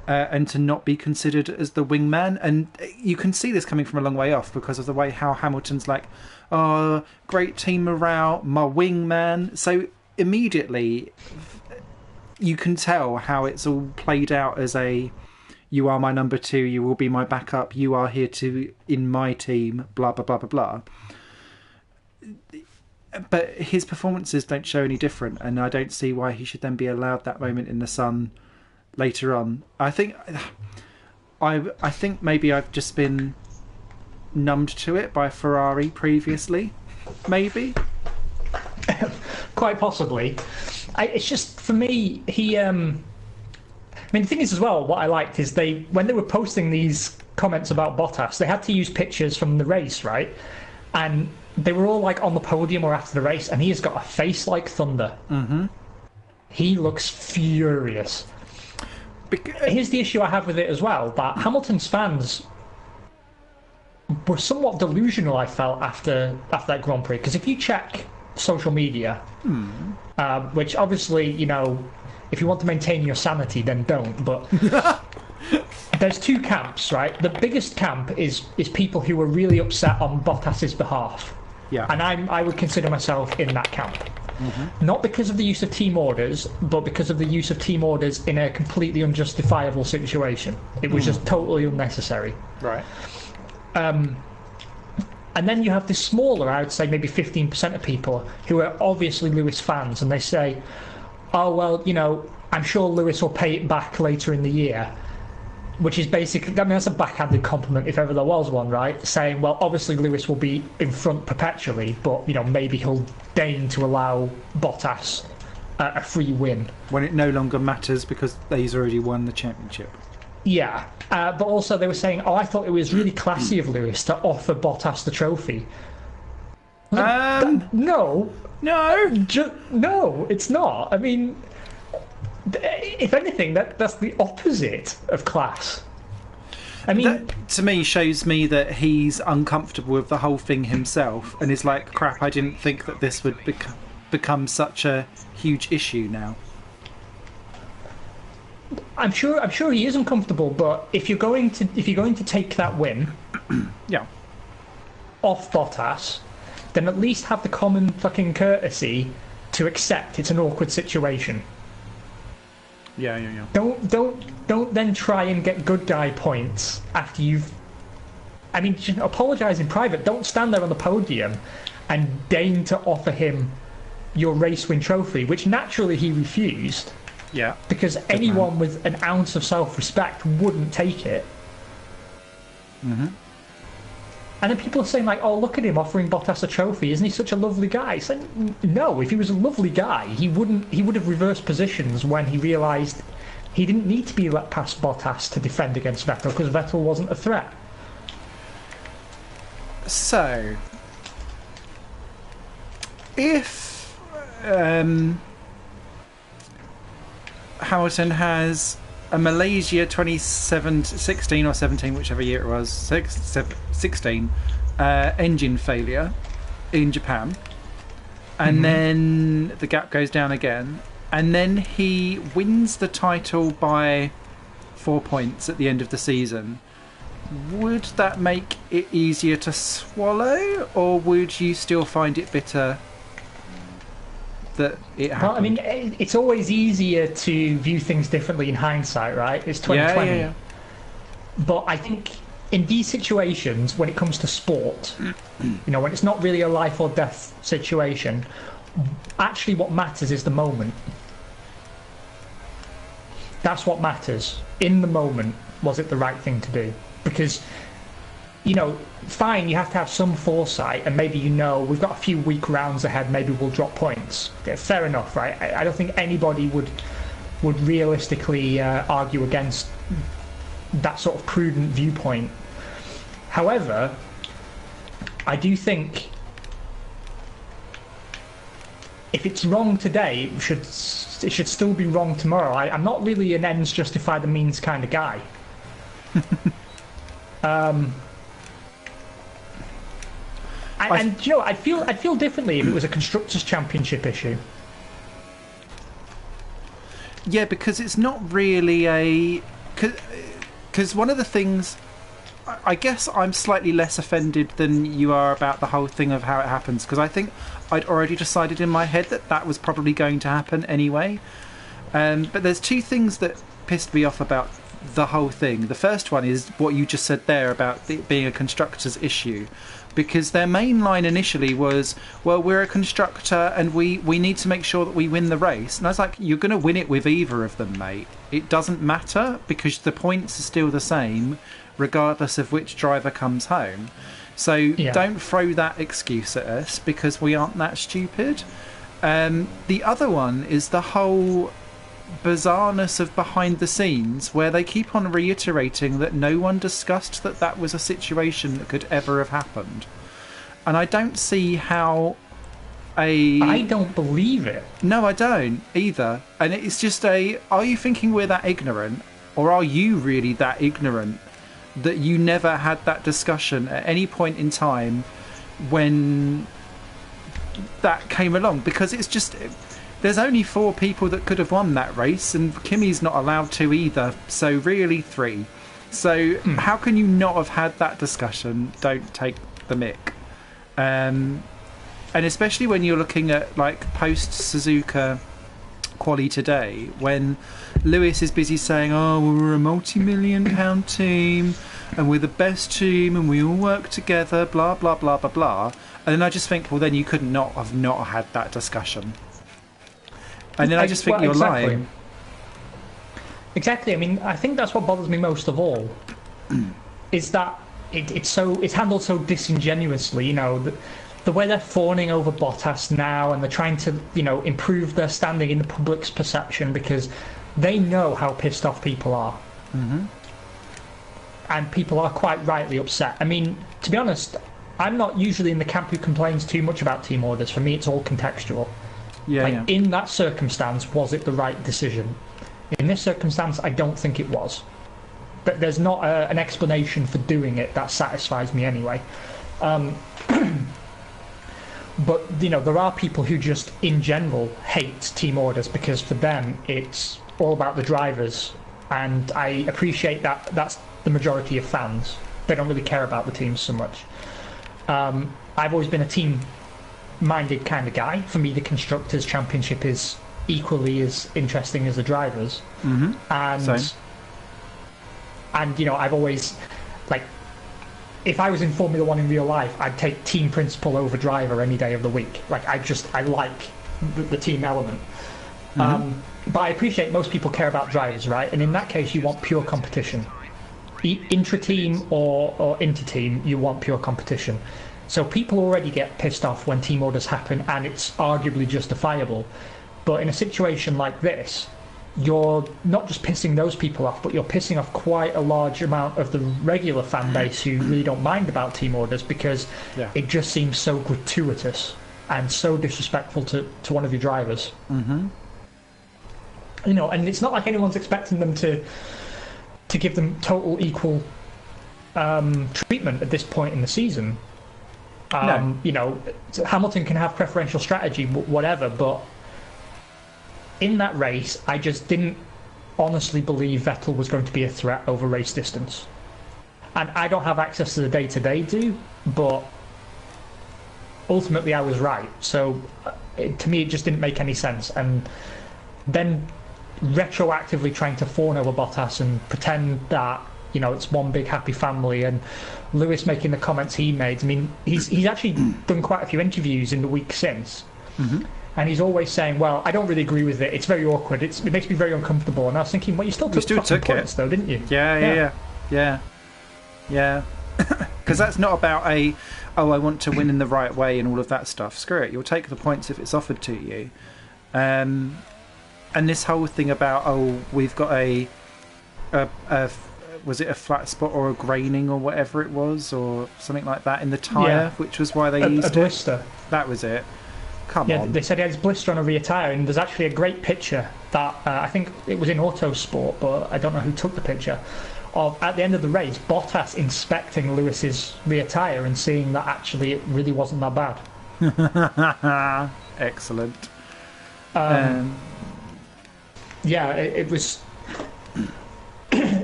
B: and to not be considered as the wingman, and you can see this coming from a long way off because of the way how Hamilton's like, oh, great team morale, my wingman. So immediately you can tell how it's all played out as you are my number 2, you will be my backup, you are here to in my team, blah blah blah blah blah. But his performances don't show any different, and I don't see why he should then be allowed that moment in the sun later on. I think maybe I've just been numbed to it by Ferrari previously, maybe.
A: Quite possibly. It's just, for me, he the thing is as well, what I liked is when they were posting these comments about Bottas, they had to use pictures from the race, right? And they were all like on the podium or after the race, and he has got a face like thunder. He looks furious. Here's the issue I have with it as well, that Hamilton's fans were somewhat delusional, I felt, after that Grand Prix, because if you check social media, which obviously, if you want to maintain your sanity, then don't, but there's two camps, right? The biggest camp is people who are really upset on Bottas's behalf.
B: Yeah.
A: And I would consider myself in that camp. Not because of the use of team orders, but because of the use of team orders in a completely unjustifiable situation. It was just totally unnecessary.
B: Right.
A: And then you have this smaller, I would say maybe 15% of people who are obviously Lewis fans, and they say, oh, well, I'm sure Lewis will pay it back later in the year. which is basically, I mean, that's a backhanded compliment if ever there was one, right? Saying, well, obviously Lewis will be in front perpetually, but maybe he'll deign to allow Bottas a free win
B: when it no longer matters because he's already won the championship.
A: Yeah, but also they were saying, I thought it was really classy of Lewis to offer Bottas the trophy. No, it's not. I mean, if anything, that's the opposite of class. I mean,
B: that, to me, shows me that he's uncomfortable with the whole thing himself, and is like, crap, I didn't think that this would become such a huge issue now.
A: I'm sure he is uncomfortable, but if you're going to take that win,
B: yeah,
A: off Bottas, then at least have the common fucking courtesy to accept it's an awkward situation.
B: Yeah.
A: Don't then try and get good guy points after you've. I mean, apologise in private. Don't stand there on the podium and deign to offer him your race win trophy, which naturally he refused.
B: Yeah.
A: Because anyone with an ounce of self-respect wouldn't take it.
B: Mm-hmm.
A: And then people are saying, like, oh, look at him offering Bottas a trophy. Isn't he such a lovely guy? It's like, no, if he was a lovely guy, he would have reversed positions when he realised he didn't need to be let past Bottas to defend against Vettel because Vettel wasn't a threat.
B: So, if Hamilton has a Malaysia 16 or 17, whichever year it was, 16 engine failure in Japan, and then the gap goes down again, and then he wins the title by 4 points at the end of the season, would that make it easier to swallow, or would you still find it bitter that it happened?
A: Well, I mean, it's always easier to view things differently in hindsight, right? It's 2020.
B: Yeah.
A: But I think in these situations, when it comes to sport, when it's not really a life or death situation, actually what matters is the moment. That's what matters. In the moment, was it the right thing to do? Because, fine, you have to have some foresight, and maybe we've got a few weak rounds ahead, maybe we'll drop points. Okay, fair enough, right? I don't think anybody would realistically argue against that sort of prudent viewpoint. However, I do think if it's wrong today, it should still be wrong tomorrow. I'm not really an ends justify the means kind of guy. I'd feel differently if it was a constructors' championship issue.
B: Yeah, because it's not really because one of the things, I guess I'm slightly less offended than you are about the whole thing of how it happens, because I think I'd already decided in my head that was probably going to happen anyway. But there's two things that pissed me off about the whole thing. The first one is what you just said there about it being a constructor's issue, because their main line initially was, well, we're a constructor and we need to make sure that we win the race. And I was like, you're going to win it with either of them, mate. It doesn't matter, because the points are still the same regardless of which driver comes home. So don't throw that excuse at us, because we aren't that stupid. The other one is the whole bizarreness of behind the scenes, where they keep on reiterating that no one discussed that was a situation that could ever have happened. And I don't see how I
A: don't believe it.
B: No, I don't either. And it's just are you thinking we're that ignorant, or are you really that ignorant that you never had that discussion at any point in time when that came along? Because it's just, there's only 4 people that could have won that race, and Kimi's not allowed to either, so really 3. So how can you not have had that discussion? Don't take the mick. And especially when you're looking at like post Suzuka quali today, when Lewis is busy saying, oh, well, we're a multi-million-pound team and we're the best team and we all work together, blah blah blah blah blah. And then I just think, well, then you could not have had that discussion. And then I just think you're lying.
A: Exactly. I mean, I think that's what bothers me most of all, is that it's handled so disingenuously. The way they're fawning over Bottas now, and they're trying to improve their standing in the public's perception because they know how pissed off people are, and people are quite rightly upset. I mean, to be honest, I'm not usually in the camp who complains too much about team orders. For me, it's all contextual. In that circumstance, was it the right decision? In this circumstance, I don't think it was. But there's not an explanation for doing it that satisfies me anyway. But, there are people who just, in general, hate team orders because for them, it's all about the drivers. And I appreciate that that's the majority of fans. They don't really care about the teams so much. I've always been a team-minded kind of guy. For me, the Constructors' Championship is equally as interesting as the drivers. And I've always, if I was in Formula One in real life, I'd take team principal over driver any day of the week. I like the team element. But I appreciate most people care about drivers, right? And in that case, you want pure competition. Intra-team or inter-team, you want pure competition. So people already get pissed off when team orders happen, and it's arguably justifiable. But in a situation like this, you're not just pissing those people off, but you're pissing off quite a large amount of the regular fan base who really don't mind about team orders because it just seems so gratuitous and so disrespectful to one of your drivers. And it's not like anyone's expecting them to give them total equal treatment at this point in the season. Hamilton can have preferential strategy, whatever, but in that race, I just didn't honestly believe Vettel was going to be a threat over race distance. And I don't have access to the data they do, but ultimately I was right. So to me, it just didn't make any sense. And then retroactively trying to fawn over Bottas and pretend that it's one big happy family, and Lewis making the comments he made. I mean, he's actually done quite a few interviews in the week since. And he's always saying, well, I don't really agree with it. It's very awkward. It makes me very uncomfortable. And I was thinking, well, you still took points, though, didn't you?
B: Yeah. Because that's not about I want to win in the right way and all of that stuff. Screw it. You'll take the points if it's offered to you. And this whole thing about, we've got a was it a flat spot or a graining or whatever it was, or something like that in the tyre, which was why they used
A: a blister.
B: That was it. Come on.
A: They said he had his blister on a rear tyre, and there's actually a great picture that I think it was in Autosport, but I don't know who took the picture, of at the end of the race, Bottas inspecting Lewis's rear tyre and seeing that actually it really wasn't that bad.
B: Excellent.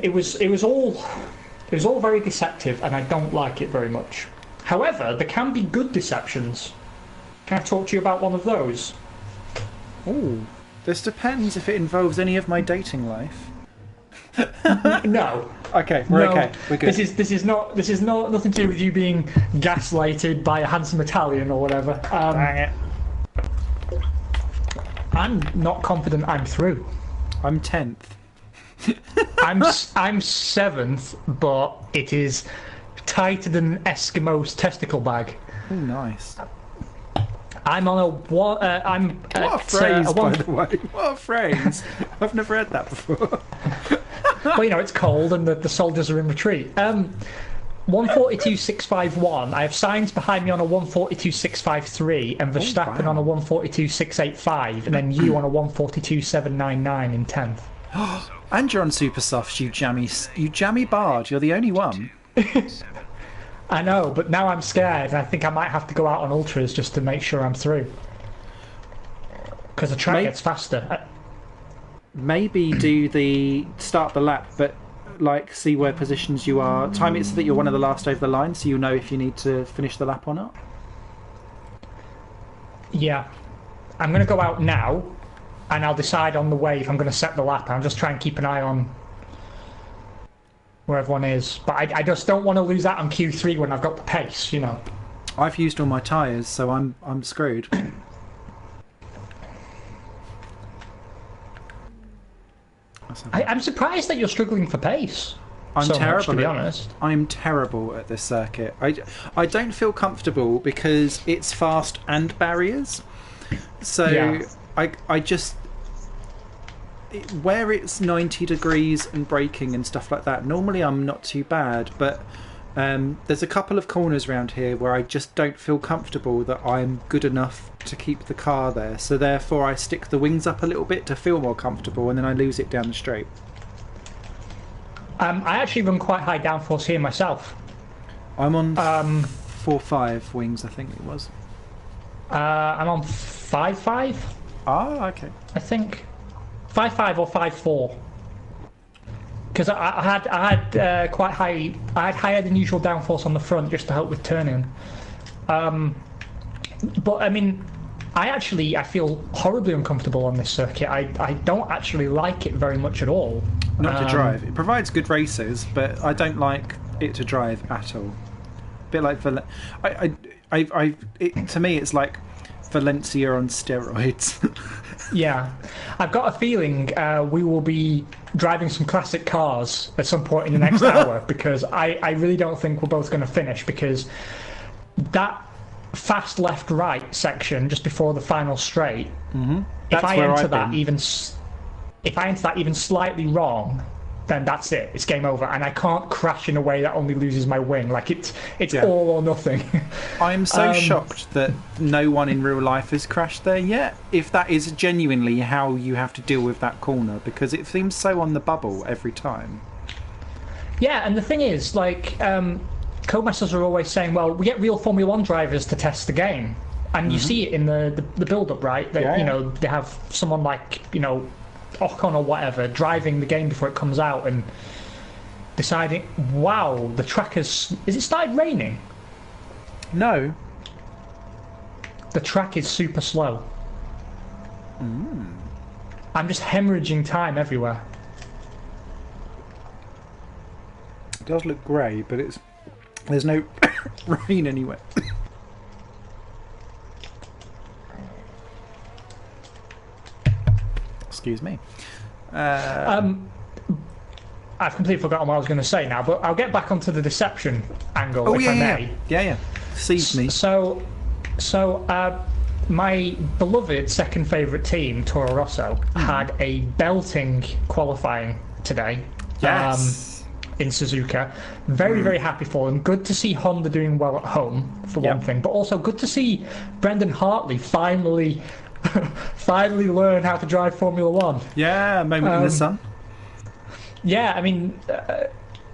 A: It was it was all very deceptive, and I don't like it very much. However, there can be good deceptions. Can I talk to you about one of those?
B: Oh, this depends if it involves any of my dating life.
A: No.
B: Okay, okay. We're good.
A: This is not nothing to do with you being gaslighted by a handsome Italian or whatever.
B: Dang it.
A: I'm not confident I'm through.
B: I'm 10th.
A: I'm 7th, but it is tighter than Eskimo's testicle bag.
B: Oh, nice.
A: I'm on a what
B: a phrase, by the way. What a phrase. I've never heard that before.
A: Well, it's cold and the soldiers are in retreat. 142.651. I have signs behind me on a 142.653 and Verstappen on a 142.685, and then you on a 142.799 in 10th.
B: And you're on super softs, you jammy bard. You're the only one.
A: I know, but now I'm scared, and I think I might have to go out on ultras just to make sure I'm through. Because the track gets faster.
B: Maybe do the start the lap, but see where positions you are. Time it so that you're one of the last over the line, so you'll know if you need to finish the lap or not.
A: Yeah. I'm going to go out now, and I'll decide on the way if I'm going to set the lap. I'll just try and keep an eye on where everyone is. But I just don't want to lose out on Q3 when I've got the pace,
B: I've used all my tyres, so I'm screwed.
A: I'm surprised that you're struggling for pace.
B: I'm
A: so
B: terrible.
A: Much, to be honest,
B: I'm terrible at this circuit. I don't feel comfortable because it's fast and barriers. So
A: Yeah.
B: I just where it's 90 degrees and braking and stuff like that. Normally I'm not too bad, but there's a couple of corners around here where I just don't feel comfortable that I'm good enough to keep the car there. So therefore I stick the wings up a little bit to feel more comfortable, and then I lose it down the straight.
A: I actually run quite high downforce here myself.
B: I'm on 4.5 wings, I think it was.
A: I'm on 5.5.
B: Ah, okay.
A: I think 5.5 or 5.4. Because I had quite high. I had higher than usual downforce on the front just to help with turning. But I mean, I feel horribly uncomfortable on this circuit. I don't actually like it very much at all.
B: Not to drive. It provides good races, but I don't like it to drive at all. A bit like to me, it's like Valencia on steroids.
A: Yeah, I've got a feeling we will be driving some classic cars at some point in the next hour, because I really don't think we're both going to finish, because that fast left-right section just before the final straight, if I enter that even slightly wrong, then that's it. It's game over, and I can't crash in a way that only loses my wing. Like it's all or nothing.
B: I'm so shocked that no one in real life has crashed there yet. If that is genuinely how you have to deal with that corner, because it seems so on the bubble every time.
A: Yeah, and the thing is, like, codemasters are always saying, well, we get real Formula 1 drivers to test the game. And you see it in the build-up, right? That, they have someone like, Ocon or whatever driving the game before it comes out and deciding, wow, the track has it started raining?
B: No,
A: the track is super slow. I'm just hemorrhaging time everywhere.
B: it does look grey, but there's no rain anywhere. Excuse me.
A: I've completely forgotten what I was going to say now, but I'll get back onto the deception angle if I may.
B: Yeah. Seize me.
A: So, my beloved second favourite team, Toro Rosso, had a belting qualifying today.
B: Yes.
A: In Suzuka. Very, very happy for them. Good to see Honda doing well at home, for one thing, but also good to see Brendan Hartley finally learn how to drive Formula 1.
B: Yeah, moment in the sun.
A: Yeah, I mean,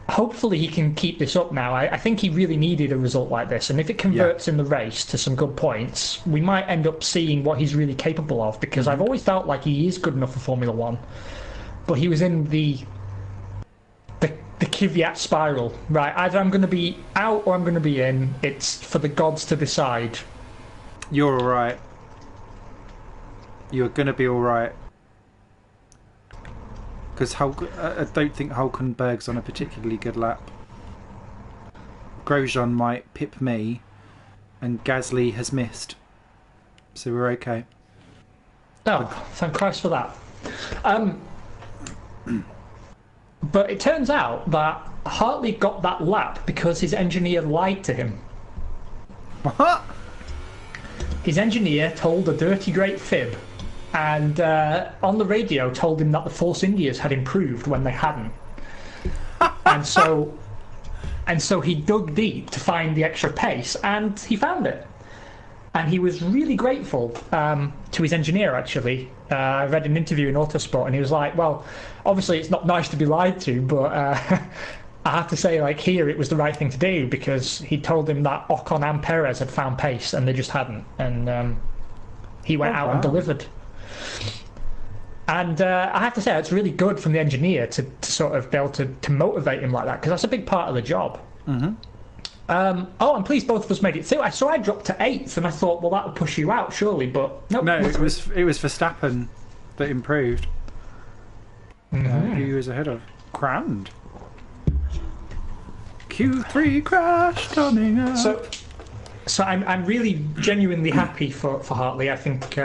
A: hopefully he can keep this up now. I think he really needed a result like this, and if it converts in the race to some good points, we might end up seeing what he's really capable of, because I've always felt like he is good enough for Formula 1, but he was in the Kvyat spiral. Right, either I'm going to be out or I'm going to be in. It's for the gods to decide.
B: You're alright. You're going to be alright. Because I don't think Hulkenberg's on a particularly good lap. Grosjean might pip me, and Gasly has missed. So we're okay.
A: Oh, thank Christ for that. But it turns out that Hartley got that lap because his engineer lied to him.
B: What?
A: His engineer told a dirty great fib, and on the radio told him that the Force Indias had improved when they hadn't. and so he dug deep to find the extra pace, and he found it. And he was really grateful to his engineer, actually. I read an interview in Autosport, and he was like, well, obviously it's not nice to be lied to, but I have to say, like, here it was the right thing to do, because he told him that Ocon and Perez had found pace, and they just hadn't. And he went out and delivered. And I have to say, it's really good from the engineer to sort of be able to motivate him like that, because that's a big part of the job. I'm pleased both of us made it through. I saw I dropped to 8th, and I thought, well, that would push you out, surely, but nope.
B: No, it was Verstappen that improved. Who he was ahead of? Grand. Q3 crash coming up.
A: So I'm really genuinely happy for Hartley. I think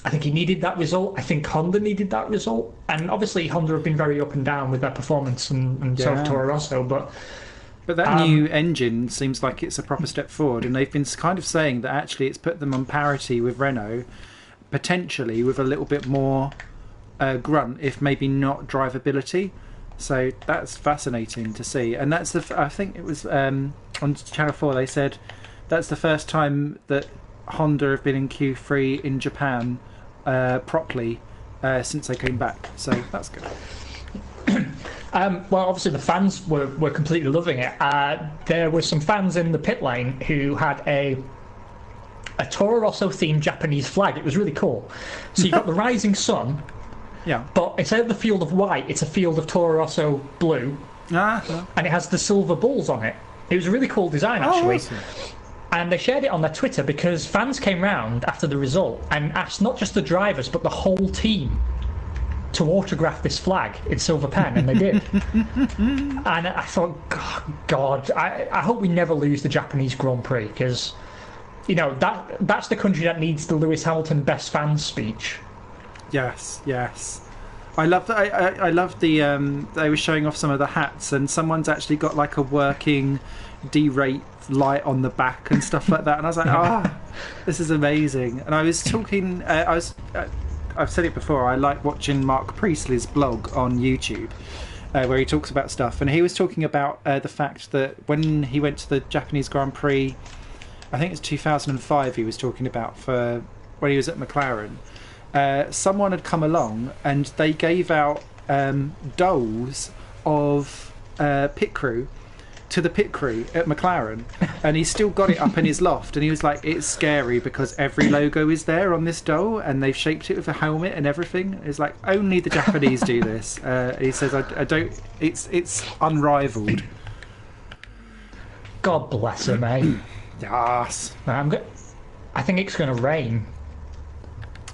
A: I think he needed that result. I think Honda needed that result. And obviously Honda have been very up and down with their performance, and so have Toro Rosso. But
B: that new engine seems like it's a proper step forward, and they've been kind of saying that actually it's put them on parity with Renault, potentially with a little bit more grunt, if maybe not drivability. So that's fascinating to see. And that's I think it was on Channel 4 they said that's the first time that Honda have been in Q3 in Japan properly since they came back. So that's good.
A: Well, obviously the fans were completely loving it. There were some fans in the pit lane who had a Toro Rosso themed Japanese flag. It was really cool. So you've got the rising sun, but instead of the field of white, it's a field of Toro Rosso blue, and it has the silver bulls on it. It was a really cool design, actually.
B: Awesome.
A: And they shared it on their Twitter because fans came round after the result and asked not just the drivers but the whole team to autograph this flag in silver pen, and they did. And I thought, God, I hope we never lose the Japanese Grand Prix, because that's the country that needs the Lewis Hamilton best fans speech.
B: Yes. I love that. I love the they were showing off some of the hats, and someone's actually got like a working D-rate light on the back and stuff like that, and I was like, this is amazing. And I was talking I've said it before, I like watching Mark Priestley's blog on YouTube, where he talks about stuff, and he was talking about the fact that when he went to the Japanese Grand Prix, I think it's 2005, he was talking about, for when he was at McLaren, someone had come along and they gave out dolls of pit crew to the pit crew at McLaren, and he's still got it up in his loft, and he was like, it's scary because every logo is there on this doll and they've shaped it with a helmet and everything. It's like, only the Japanese do this. He says, I don't, it's unrivaled.
A: God bless him, eh?
B: Yes.
A: I think it's going to rain.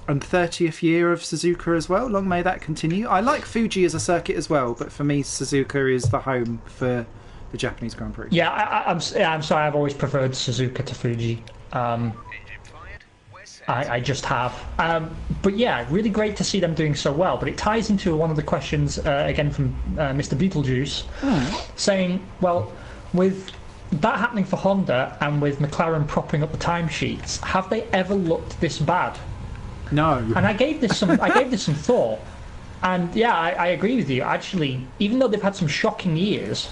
B: And 30th year of Suzuka as well, long may that continue. I like Fuji as a circuit as well, but for me Suzuka is the home for the Japanese Grand Prix.
A: Yeah, I'm sorry, I've always preferred Suzuka to Fuji. I just have. But yeah, really great to see them doing so well. But it ties into one of the questions, again from Mr. Beetlejuice, saying, well, with that happening for Honda and with McLaren propping up the timesheets, have they ever looked this bad?
B: No.
A: And I gave this some thought. And yeah, I agree with you. Actually, even though they've had some shocking years,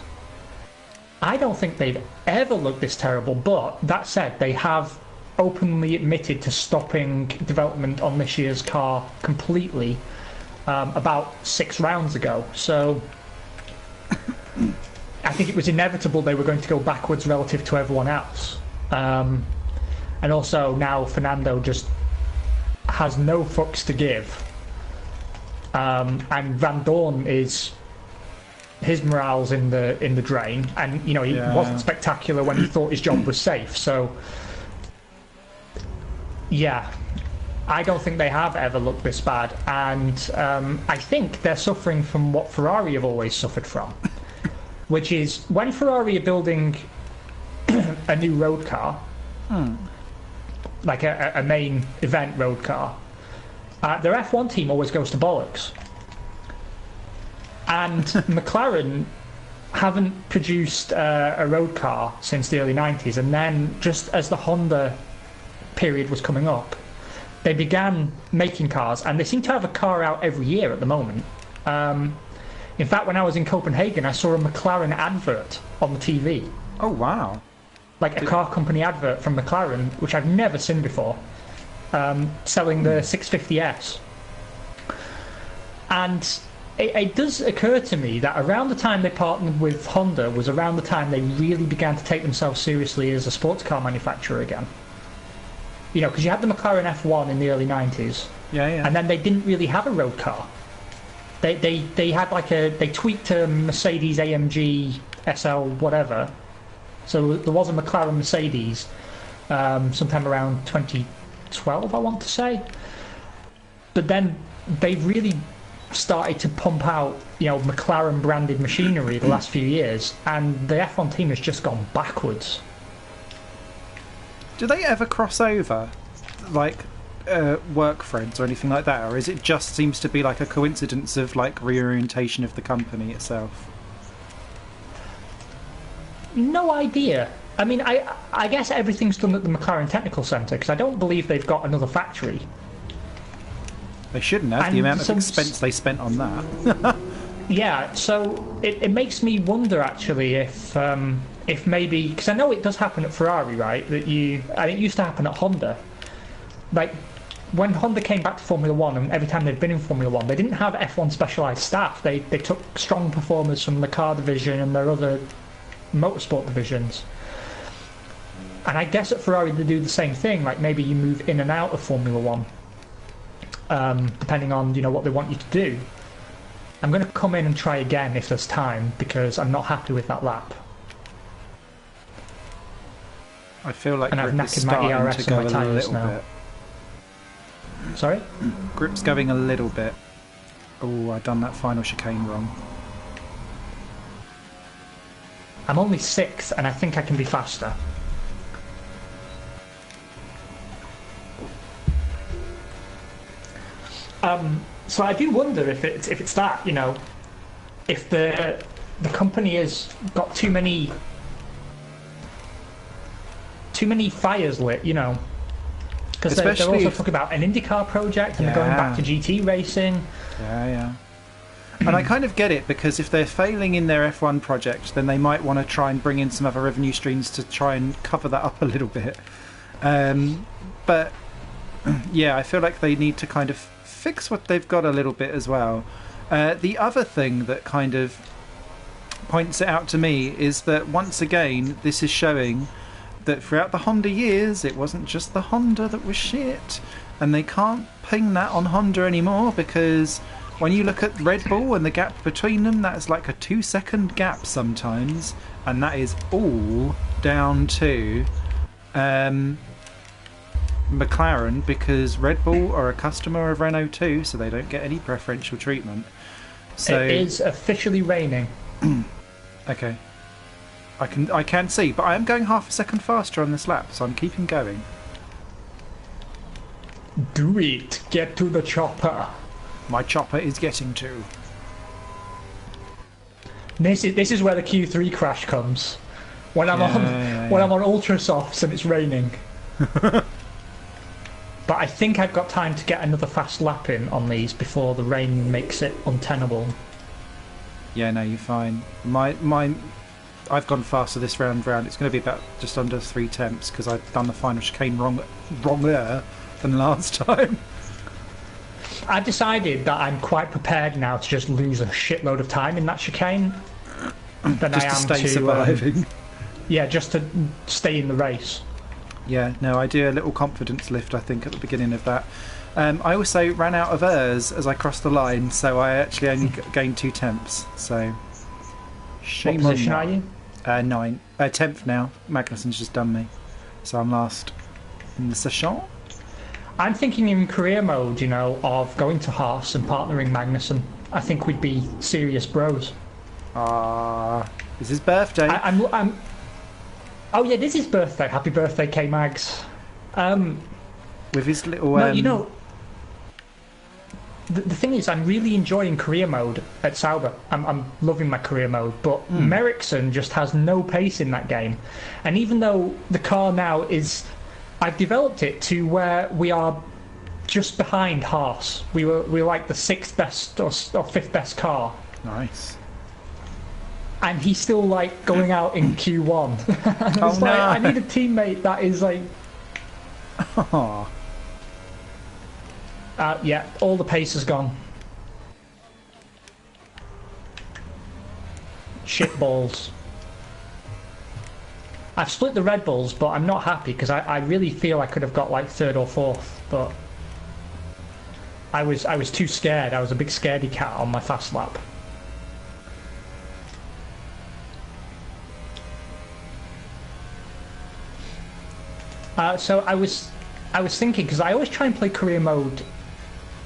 A: I don't think they've ever looked this terrible. But that said, they have openly admitted to stopping development on this year's car completely about 6 rounds ago. So I think it was inevitable they were going to go backwards relative to everyone else. And also now Fernando just has no fucks to give. And Van Dorn is... his morale's in the drain, and he wasn't spectacular when he thought his job was safe. So yeah, I don't think they have ever looked this bad, and I think they're suffering from what Ferrari have always suffered from, which is when Ferrari are building a new road car, like a main event road car, their F1 team always goes to bollocks. And McLaren haven't produced a road car since the early 90s, and then just as the Honda period was coming up, they began making cars, and they seem to have a car out every year at the moment. In fact, when I was in Copenhagen, I saw a McLaren advert on the TV.
B: Oh, wow.
A: Like a car company advert from McLaren, which I've never seen before, selling the 650S. And it does occur to me that around the time they partnered with Honda was around the time they really began to take themselves seriously as a sports car manufacturer again. Because you had the McLaren F1 in the early 90s, and then they didn't really have a road car. They had they tweaked a Mercedes AMG SL whatever, so there was a McLaren Mercedes sometime around 2012, I want to say. But then they really started to pump out McLaren branded machinery the last few years, and the F1 team has just gone backwards.
B: Do they ever cross over? Like, work friends or anything like that, or is it just seems to be like a coincidence of like reorientation of the company itself?
A: No idea. I mean, I guess everything's done at the McLaren Technical Centre, because I don't believe they've got another factory.
B: They shouldn't have, the amount of expense they spent on that.
A: Yeah, so it makes me wonder actually if maybe, because I know it does happen at Ferrari, right? And it used to happen at Honda. Like when Honda came back to Formula One, and every time they'd been in Formula One, they didn't have F1 specialised staff. They took strong performers from the car division and their other motorsport divisions. And I guess at Ferrari they do the same thing. Like maybe you move in and out of Formula One, depending on what they want you to do. I'm going to come in and try again if there's time, because I'm not happy with that lap.
B: I feel like
A: and I've knackered my ERS and my tyres now. Bit. Sorry?
B: Grip's going a little bit. Oh, I've done that final chicane wrong.
A: I'm only 6th, and I think I can be faster. So I do wonder if it's that, if the company has got too many fires lit, because they're also talking about an IndyCar project and they're going back to GT racing.
B: Yeah. And I kind of get it, because if they're failing in their F1 project, then they might want to try and bring in some other revenue streams to try and cover that up a little bit. But yeah, I feel like they need to kind of fix what they've got a little bit as well. The other thing that kind of points it out to me is that once again this is showing that throughout the Honda years it wasn't just the Honda that was shit, and they can't ping that on Honda anymore, because when you look at Red Bull and the gap between them, that's like a 2-second gap sometimes, and that is all down to McLaren, because Red Bull are a customer of Renault too, so they don't get any preferential treatment. So
A: it is officially raining.
B: Okay, I can see, but I am going half a second faster on this lap, so I'm keeping going.
A: Do it. Get to the chopper.
B: My chopper is getting to.
A: This is where the Q3 crash comes. When I'm on ultra softs and it's raining. But I think I've got time to get another fast lap in on these before the rain makes it untenable.
B: Yeah, no, you're fine. I've gone faster this round. It's going to be about just under 3 temps, because I've done the final chicane wronger than last time.
A: I've decided that I'm quite prepared now to just lose a shitload of time in that chicane than I am
B: to stay surviving.
A: Just to stay in the race.
B: Yeah, no, I do a little confidence lift, I think, at the beginning of that. I also ran out of airs as I crossed the line, so I actually only gained 2 temps. So, shame
A: what position
B: on
A: are you?
B: 9. 10th now. Magnussen's just done me. So I'm last in the session.
A: I'm thinking in career mode, of going to Haas and partnering Magnussen. I think we'd be serious bros.
B: It's his birthday.
A: Oh yeah, this is his birthday. Happy birthday, K-Mags.
B: With his little...
A: The thing is, I'm really enjoying career mode at Sauber. I'm loving my career mode, but Merrickson just has no pace in that game. And even though the car now is... I've developed it to where we are just behind Haas. We're like the 6th best or 5th best car.
B: Nice.
A: And he's still like going out in Q1.
B: Oh no!
A: I need a teammate that is like.
B: Oh.
A: Yeah, all the pace is gone. Shit balls. I've split the Red Bulls, but I'm not happy because I really feel I could have got like 3rd or 4th, but I was too scared. I was a big scaredy cat on my fast lap. So I was thinking, because I always try and play career mode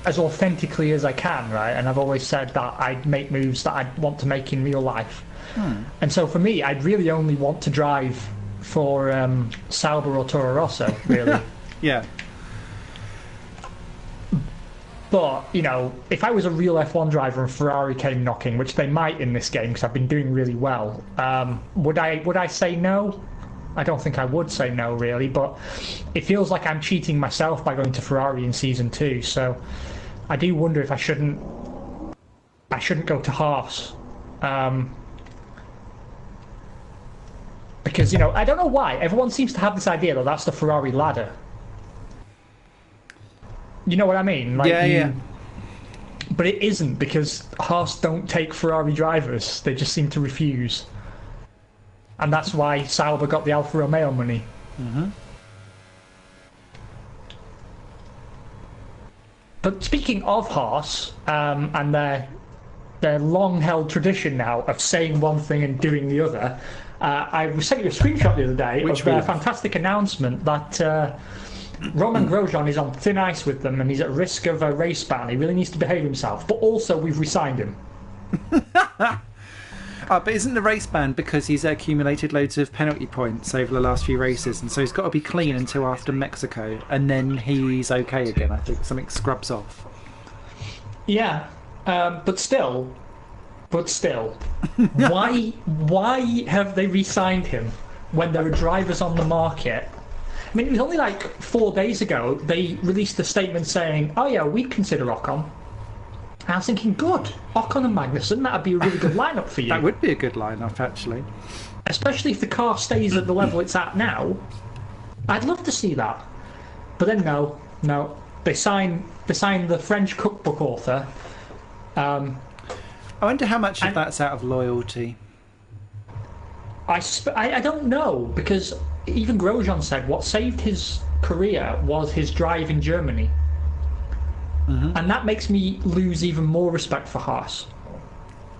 A: as authentically as I can, right? And I've always said that I'd make moves that I'd want to make in real life. And so for me, I'd really only want to drive for Sauber or Toro Rosso, really.
B: Yeah.
A: But, you know, if I was a real F1 driver and Ferrari came knocking, which they might in this game because I've been doing really well, would I say no? I don't think I would say no, really, but it feels like I'm cheating myself by going to Ferrari in Season 2, so I do wonder if I shouldn't go to Haas. Because, you know, I don't know why. Everyone seems to have this idea that that's the Ferrari ladder. You know what I mean? Like,
B: yeah.
A: But it isn't, because Haas don't take Ferrari drivers. They just seem to refuse. And that's why Sauber got the Alfa Romeo money.
B: Mm-hmm.
A: But speaking of Haas, and their long-held tradition now of saying one thing and doing the other, I sent you a screenshot the other day of their fantastic announcement that Roman Grosjean is on thin ice with them and he's at risk of a race ban. He really needs to behave himself. But also, we've re-signed him.
B: But isn't the race ban because he's accumulated loads of penalty points over the last few races, and so he's got to be clean until after Mexico, and then he's okay again? I think something scrubs off.
A: Yeah, but still, why have they re-signed him when there are drivers on the market? I mean, it was only like 4 days ago they released a statement saying, "Oh yeah, we'd consider Ocon." And I was thinking, good, Ocon and Magnussen, that'd be a really good lineup for you.
B: That would be a good lineup, actually.
A: Especially if the car stays at the level it's at now. I'd love to see that. But then no. They signed the French cookbook author.
B: I wonder how much of that's out of loyalty.
A: I don't know, because even Grosjean said what saved his career was his drive in Germany. Mm-hmm. And that makes me lose even more respect for Haas,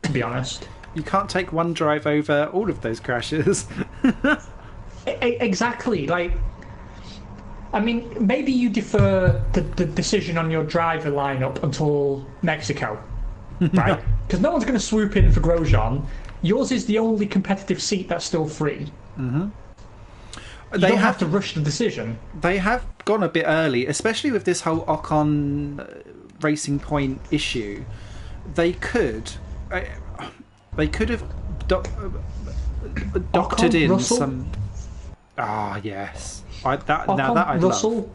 A: to be honest.
B: You can't take one drive over all of those crashes.
A: Exactly. Like, I mean, maybe you defer the decision on your driver lineup until Mexico, right? Because no one's going to swoop in for Grosjean. Yours is the only competitive seat that's still free.
B: Mm-hmm.
A: You don't have to rush the decision.
B: They have gone a bit early, especially with this whole Ocon Racing Point issue. They could have doctored in
A: Russell?
B: some. Yes.
A: Russell.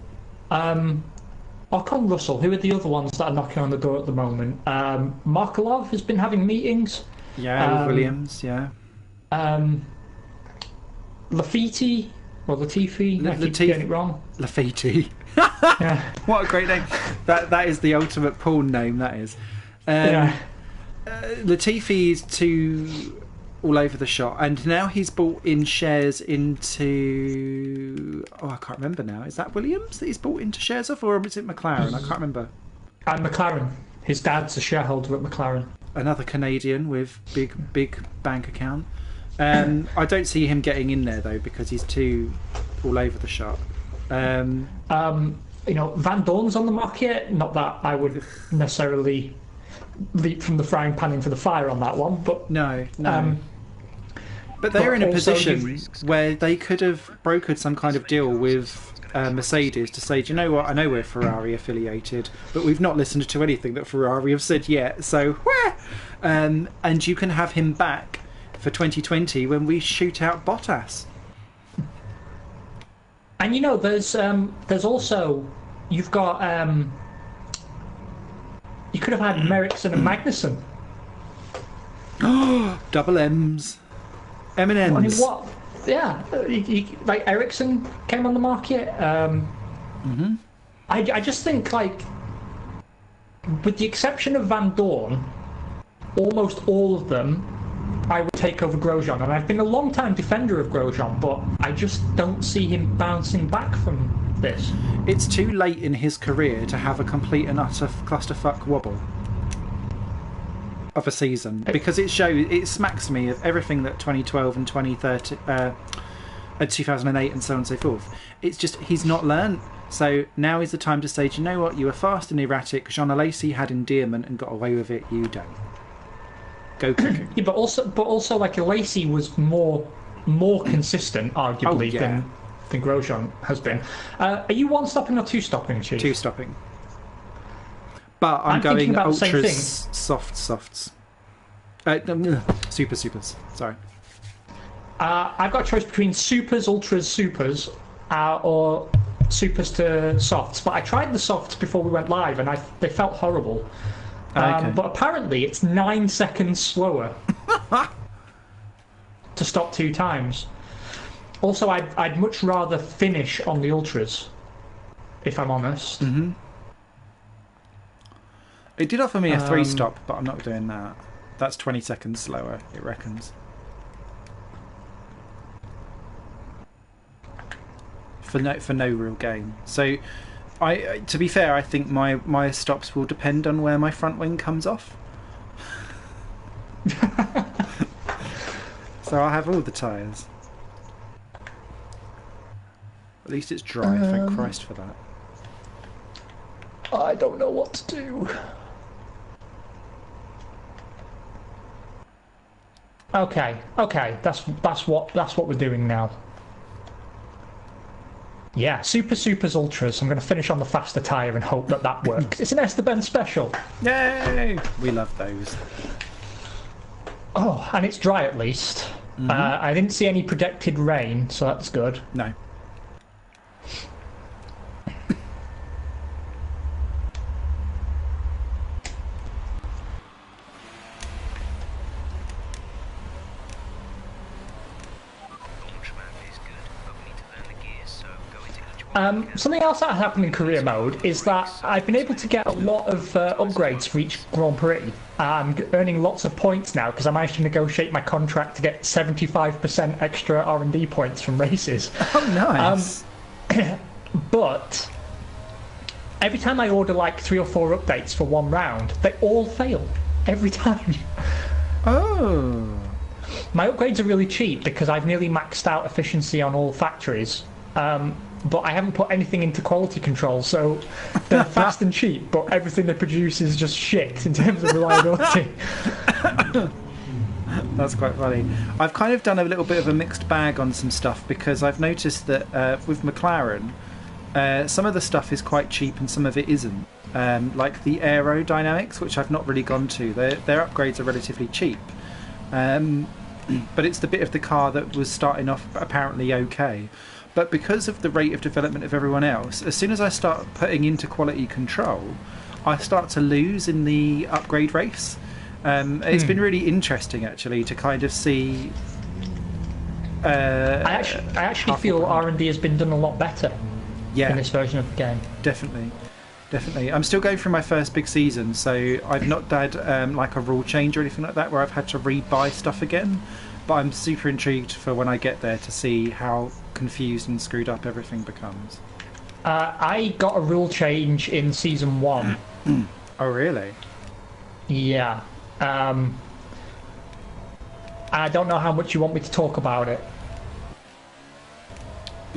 A: Ocon, Russell. Who are the other ones that are knocking on the door at the moment? Markelov has been having meetings.
B: Yeah, with Williams. Yeah.
A: Latifi. Or Latifi, I keep getting it wrong.
B: Latifi.
A: Yeah.
B: What a great name. That is the ultimate porn name, that is. Latifi is too all over the shop, and now he's bought in shares into... I can't remember now. Is that Williams that he's bought into shares of, or is it McLaren? I can't remember.
A: McLaren. His dad's a shareholder at McLaren.
B: Another Canadian with big bank account. I don't see him getting in there though, because he's too all over the shop.
A: You know, Van Dorn's on the market. Not that I would necessarily leap from the frying pan into the fire on that one, but
B: no. But they're in a position where they could have brokered some kind of deal with Mercedes to say, do you know what? I know we're Ferrari affiliated, but we've not listened to anything that Ferrari have said yet. So, and you can have him back for 2020 when we shoot out Bottas.
A: And you know, there's also, you've got you could have had Merrickson and Magnussen.
B: Double M's, M&M's.
A: I mean, what? Yeah, like Ericsson came on the market. I just think, like, with the exception of Van Dorn, almost all of them I would take over Grosjean, and I've been a long time defender of Grosjean, but I just don't see him bouncing back from this.
B: It's too late in his career to have a complete and utter clusterfuck wobble of a season, because it smacks me of everything that 2012 and 2013, 2008 and so on and so forth. It's just he's not learned. So now is the time to say, do you know what? You were fast and erratic. Jean Alesi had endearment and got away with it. You don't. Go cooking.
A: Yeah, but also like Alesi was more consistent, arguably, than Grosjean has been. Are you one stopping or two stopping, Chief?
B: Two stopping. But I'm going
A: thinking about the same
B: ultras,
A: thing.
B: softs. Supers. Sorry.
A: I've got a choice between supers, ultras, supers, or supers to softs. But I tried the softs before we went live, and they felt horrible.
B: Okay.
A: But apparently, it's 9 seconds slower to stop 2 times. Also, I'd much rather finish on the ultras, if I'm honest.
B: Mm-hmm. It did offer me a 3-stop, but I'm not doing that. That's 20 seconds slower, it reckons. For no real gain. So, to be fair, I think my stops will depend on where my front wing comes off. So I'll have all the tyres. At least it's dry, thank Christ for that.
A: I don't know what to do. Okay, that's what we're doing now. Yeah, supers, ultras. I'm going to finish on the faster tyre and hope that works. It's an Esteban special.
B: Yay! We love those.
A: Oh, and it's dry at least. Mm-hmm. I didn't see any projected rain, so that's good.
B: No.
A: Something else that happened in career mode is that I've been able to get a lot of upgrades for each Grand Prix. I'm earning lots of points now because I managed to negotiate my contract to get 75% extra R&D points from races.
B: Oh, nice.
A: But every time I order like 3 or 4 updates for one round, they all fail. Every time.
B: Oh.
A: My upgrades are really cheap because I've nearly maxed out efficiency on all factories. But I haven't put anything into quality control, so they're fast and cheap, but everything they produce is just shit in terms of reliability.
B: That's quite funny. I've kind of done a little bit of a mixed bag on some stuff because I've noticed that with McLaren, some of the stuff is quite cheap and some of it isn't. Like the aerodynamics, which I've not really gone to, their upgrades are relatively cheap. But it's the bit of the car that was starting off apparently okay. But because of the rate of development of everyone else, as soon as I start putting into quality control, I start to lose in the upgrade race. It's been really interesting, actually, to kind of see...
A: I actually feel R&D has been done a lot better in this version of the game.
B: Definitely. I'm still going through my first big season, so I've not had like a rule change or anything like that where I've had to rebuy stuff again. But I'm super intrigued for when I get there to see how confused and screwed up everything becomes.
A: I got a rule change in Season 1.
B: Oh, really?
A: Yeah. I don't know how much you want me to talk about it.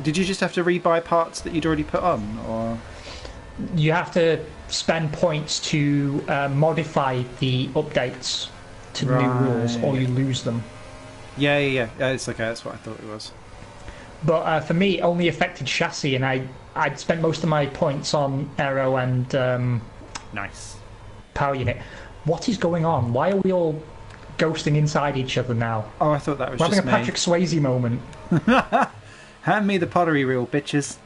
B: Did you just have to rebuy parts that you'd already put on, or...?
A: You have to spend points to modify the updates to new rules, or you lose them.
B: Yeah, it's okay, that's what I thought it was.
A: But for me, it only affected chassis, and I'd spent most of my points on aero and
B: nice
A: power unit. What is going on? Why are we all ghosting inside each other now?
B: Oh, I thought that was
A: We're
B: just
A: having a Patrick Swayze moment.
B: Hand me the pottery reel, bitches.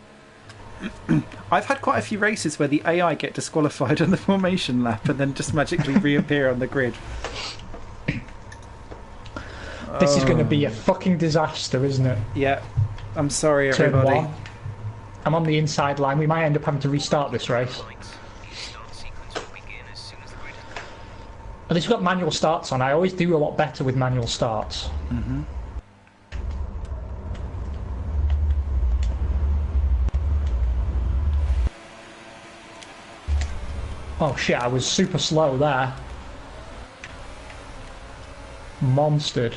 B: I've had quite a few races where the AI get disqualified on the formation lap and then just magically reappear on the grid.
A: This is going to be a fucking disaster, isn't it?
B: Yeah. I'm sorry, everybody.
A: Turn 1. I'm on the inside line. We might end up having to restart this race. At least we've got manual starts on. I always do a lot better with manual starts.
B: Mm-hmm.
A: Oh shit, I was super slow there. Monstered.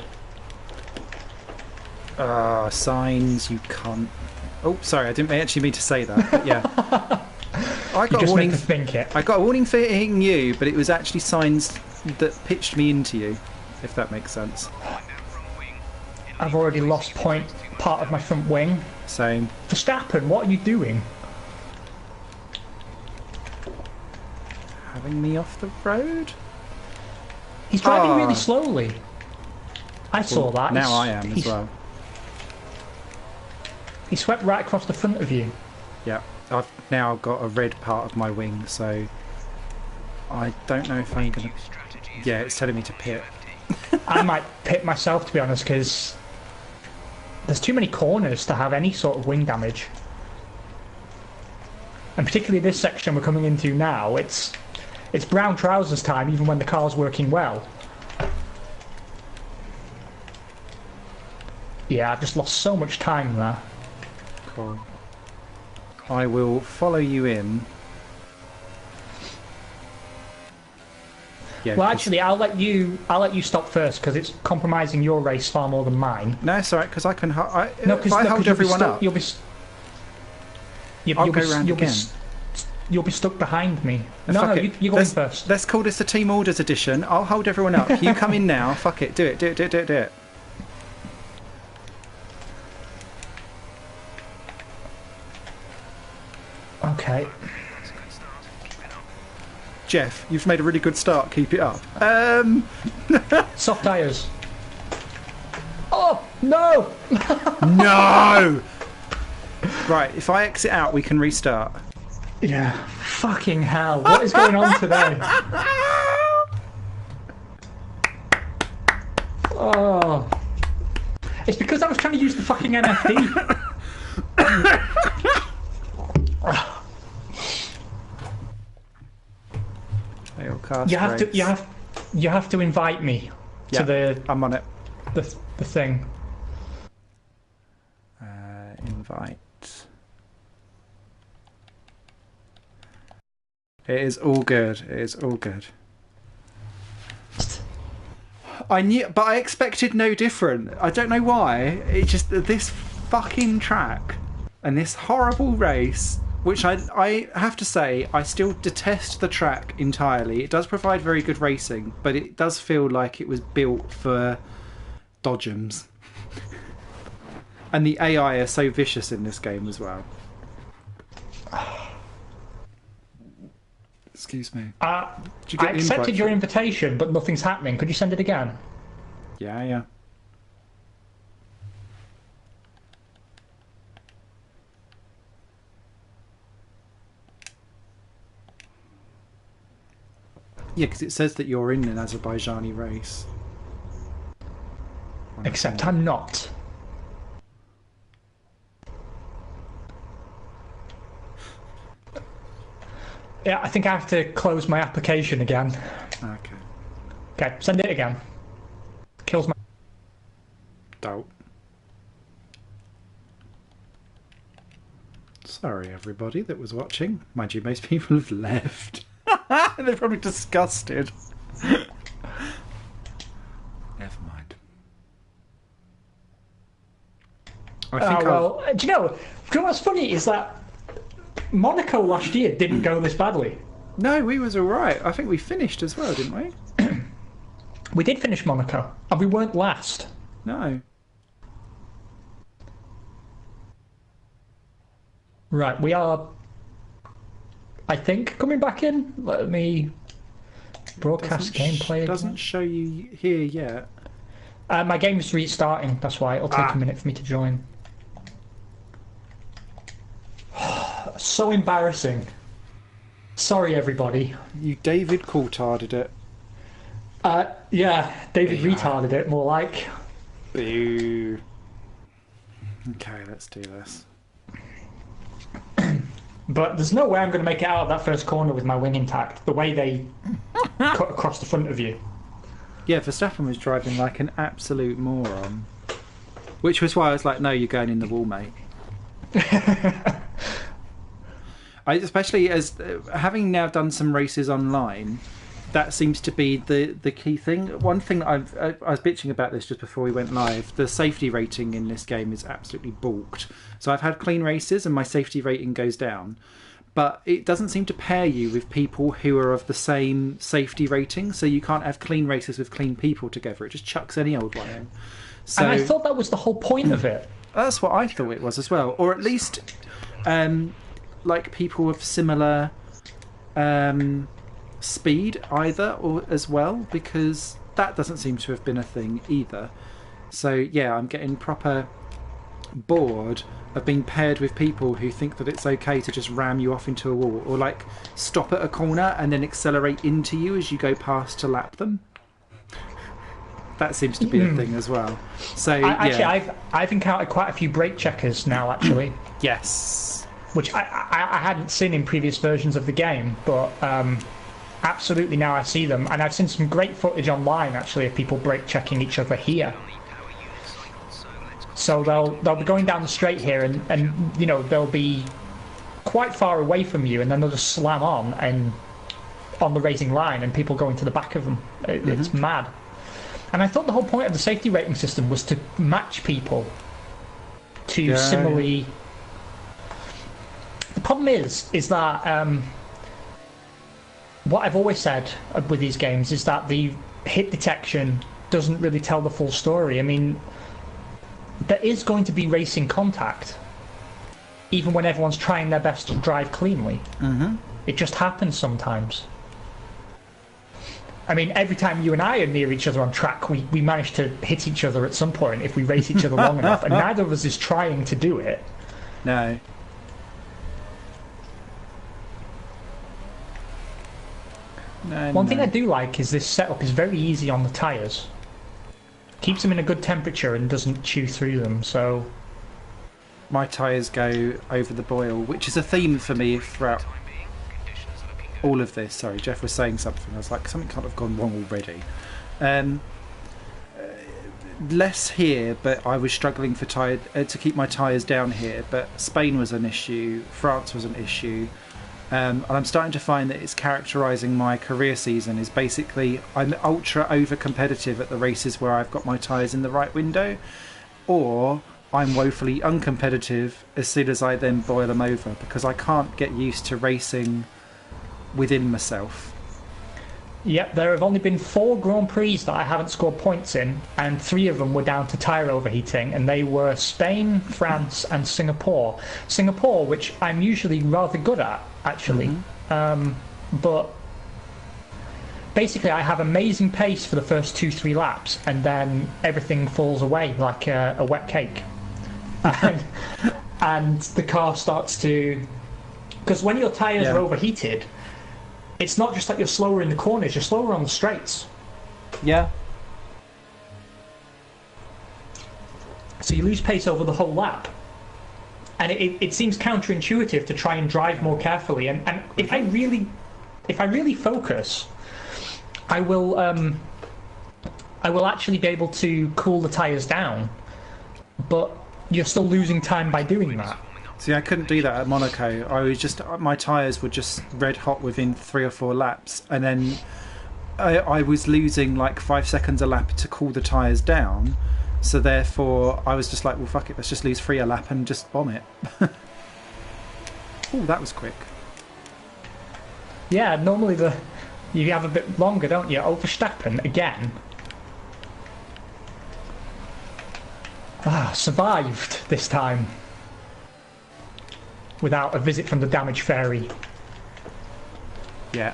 B: Signs, you cunt. Oh, sorry, I didn't actually mean to say that, but yeah. I got
A: a
B: warning.
A: Think it.
B: I got a warning for hitting you, but it was actually signs that pitched me into you, if that makes sense.
A: I've already lost part of my front wing.
B: Same.
A: Verstappen, what are you doing?
B: shoving me off the road?
A: He's driving really slowly. I saw that.
B: Now I am as well.
A: He swept right across the front of you.
B: Yeah, I've now got a red part of my wing, so I don't know if I'm going to... Yeah, it's telling me to pit.
A: I might pit myself, to be honest, because there's too many corners to have any sort of wing damage. And particularly this section we're coming into now, it's brown trousers time, even when the car's working well. Yeah, I've just lost so much time there.
B: Cool. I will follow you in. Yeah,
A: well, actually, I'll let you stop first because it's compromising your race far more than mine.
B: No, it's alright because I can. If I hold everyone up,
A: you'll be.
B: I'll go round again.
A: You'll be stuck behind me.
B: No,
A: you go in first.
B: Let's call this the Team Orders edition. I'll hold everyone up. You come in now. Fuck it. Do it.
A: Okay.
B: Jeff, you've made a really good start. Keep it up.
A: Soft tyres. Oh, no!
B: No! Right, if I exit out, we can restart.
A: Yeah. Fucking hell. What is going on today? Oh. It's because I was trying to use the fucking NFD.
B: Failcast
A: you have to invite me to the.
B: I'm on it.
A: The thing.
B: Invite. It is all good. I knew, but I expected no different. I don't know why. It just this fucking track and this horrible race. Which I have to say, I still detest the track entirely. It does provide very good racing, but it does feel like it was built for dodgems. And the AI are so vicious in this game as well. Excuse me.
A: Did you get I accepted your invitation, but nothing's happening. Could you send it again?
B: Yeah. Yeah, because it says that you're in an Azerbaijani race.
A: Except I'm not. Yeah, I think I have to close my application again. Okay, send it again. Kills my...
B: Dope. Sorry, everybody that was watching. Mind you, most people have left. They're probably disgusted. Never mind.
A: Do you know what's funny is that Monaco last year didn't go this badly.
B: No, we was alright. I think we finished as well, didn't we?
A: We did finish Monaco, and we weren't last.
B: No.
A: Right, we are... I think coming back in. Let me broadcast gameplay.
B: It doesn't show you here yet.
A: My game's restarting. That's why it'll take a minute for me to join. So embarrassing. Sorry, everybody.
B: You David Coultharded it.
A: Yeah, David retarded it. More like.
B: Boo. Okay, let's do this.
A: But there's no way I'm going to make it out of that first corner with my wing intact. The way they cut across the front of you.
B: Yeah, Verstappen was driving like an absolute moron. Which was why I was like, no, you're going in the wall, mate. Especially as having now done some races online, that seems to be the key thing. One thing that I was bitching about this just before we went live. The safety rating in this game is absolutely balked. So I've had clean races and my safety rating goes down, but it doesn't seem to pair you with people who are of the same safety rating. So you can't have clean races with clean people together. It just chucks any old one in. So,
A: and I thought that was the whole point of it.
B: That's what I thought it was as well, or at least like people with similar speed either, or as well, because that doesn't seem to have been a thing either. So yeah, I'm getting proper bored of being paired with people who think that it's okay to just ram you off into a wall, or like stop at a corner and then accelerate into you as you go past to lap them. That seems to be a thing as well. So
A: I've encountered quite a few brake checkers now, actually.
B: Yes.
A: Which I hadn't seen in previous versions of the game, but absolutely now I see them, and I've seen some great footage online actually of people brake checking each other here. So they'll be going down the straight here, and you know, they'll be quite far away from you, and then they'll just slam on the racing line, and people go into the back of them. It's mad. And I thought the whole point of the safety rating system was to match people to similarly. The problem is that what I've always said with these games is that the hit detection doesn't really tell the full story. I mean, there is going to be racing contact, even when everyone's trying their best to drive cleanly. It just happens sometimes. I mean, every time you and I are near each other on track, we manage to hit each other at some point if we race each other long enough, and neither of us is trying to do it.
B: No.
A: One thing I do like is this setup is very easy on the tyres. Keeps them in a good temperature and doesn't chew through them, so...
B: My tyres go over the boil, which is a theme for me throughout all of this. Sorry, Jeff was saying something. I was like, something can't have gone wrong already. Less here, but I was struggling for to keep my tyres down here. But Spain was an issue, France was an issue, and I'm starting to find that it's characterising my career season. Is basically I'm ultra over competitive at the races where I've got my tyres in the right window, or I'm woefully uncompetitive as soon as I then boil them over, because I can't get used to racing within myself.
A: Yep, there have only been 4 Grand Prix that I haven't scored points in, and 3 of them were down to tyre overheating, and they were Spain, France and Singapore. Singapore, which I'm usually rather good at, actually. But basically I have amazing pace for the first 2-3 laps, and then everything falls away like a wet cake. And the car starts to... Because when your tyres are overheated, it's not just that you're slower in the corners, you're slower on the straights.
B: Yeah.
A: So you lose pace over the whole lap. And it seems counterintuitive to try and drive more carefully. And if I really focus, I will actually be able to cool the tyres down. But you're still losing time by doing that.
B: See, I couldn't do that at Monaco. I was just, my tyres were just red hot within 3 or 4 laps, and then I was losing like 5 seconds a lap to cool the tyres down. So therefore, I was just like, well, fuck it, let's just lose 3 a lap and just bomb it. Oh, that was quick.
A: Yeah, normally you have a bit longer, don't you? Oh, Verstappen again. Survived this time. Without a visit from the damage fairy.
B: Yeah.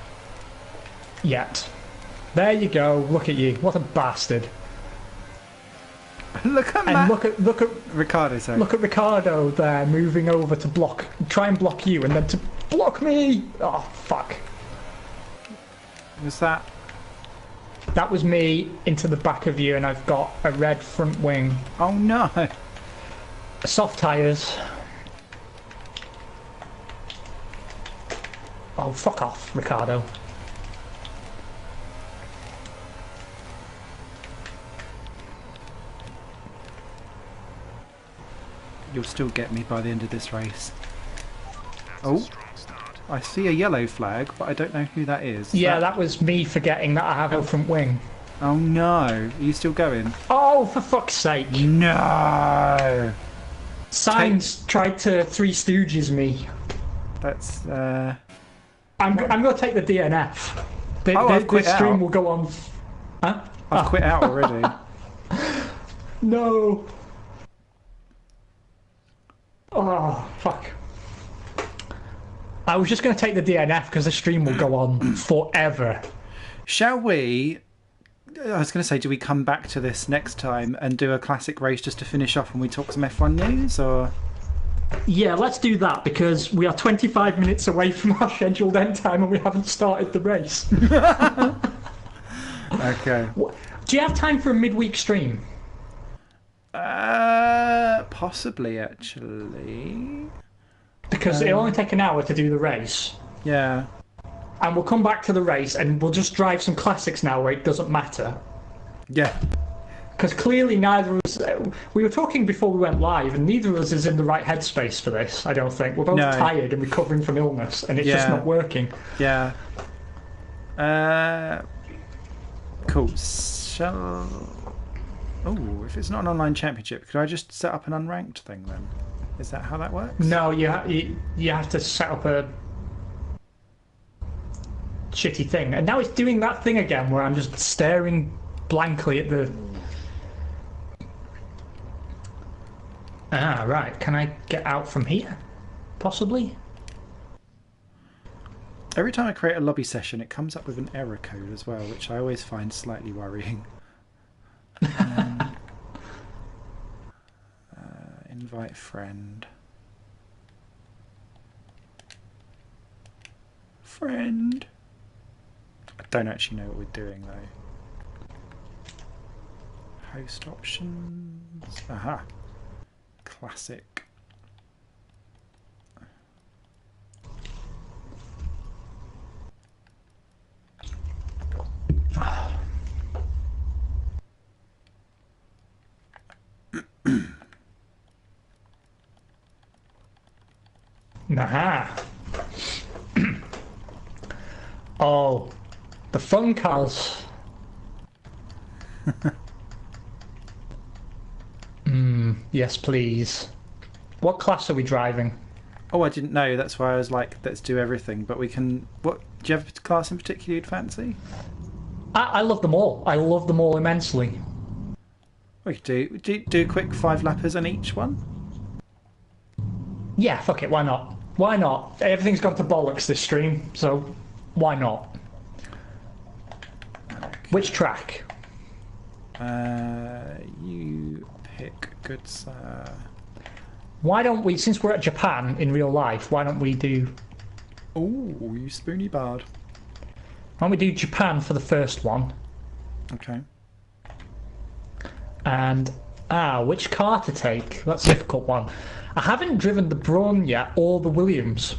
A: Yet. There you go. Look at you. What a bastard.
B: Look at
A: and
B: Matt.
A: look at
B: Ricardo. Sorry.
A: Look at Ricardo there, moving over to try and block you, and then to block me. Oh fuck.
B: Was that?
A: That was me into the back of you, and I've got a red front wing.
B: Oh no.
A: Soft tyres. Oh, fuck off, Ricardo.
B: You'll still get me by the end of this race. Oh, I see a yellow flag, but I don't know who that is.
A: Yeah, that was me forgetting that I have a front wing.
B: Oh no, are you still going?
A: Oh, for fuck's sake.
B: No!
A: Sainz tried to Three Stooges me.
B: That's,
A: I'm going to take the DNF. The stream will go on. Huh?
B: I've quit out already.
A: No. Oh, fuck. I was just going to take the DNF because the stream will go on forever.
B: Shall we... I was going to say, do we come back to this next time and do a classic race just to finish off when we talk some F1 news, or...?
A: Yeah, let's do that because we are 25 minutes away from our scheduled end time and we haven't started the race.
B: Okay.
A: Do you have time for a midweek stream?
B: Possibly, actually.
A: Because it'll only take an hour to do the race.
B: Yeah.
A: And we'll come back to the race and we'll just drive some classics now where it doesn't matter.
B: Yeah.
A: Because clearly neither of us... we were talking before we went live and neither of us is in the right headspace for this, I don't think. We're both tired and recovering from illness and it's just not working.
B: Yeah. Cool. So... Oh, if it's not an online championship, could I just set up an unranked thing then? Is that how that works?
A: No, you have to set up a shitty thing. And now it's doing that thing again where I'm just staring blankly at the... Ah, right. Can I get out from here? Possibly?
B: Every time I create a lobby session, it comes up with an error code as well, which I always find slightly worrying. Invite friend. Friend. I don't actually know what we're doing though. Host options. Aha. Classic.
A: Aha. Oh, the fun cars. Yes, please. What class are we driving?
B: Oh, I didn't know. That's why I was like, let's do everything. But we can... What? Do you have a class in particular you'd fancy?
A: I love them all. I love them all immensely.
B: We could do quick 5-lappers on each one?
A: Yeah, fuck it. Why not? Why not? Everything's gone to bollocks this stream, so why not?
B: Okay.
A: Which track?
B: You pick, good sir.
A: Why don't we, since we're at Japan in real life, why don't we do...
B: Oh, you spoony bard.
A: Why don't we do Japan for the first one?
B: Okay.
A: And, which car to take? That's a difficult one. I haven't driven the Braun yet, or the Williams.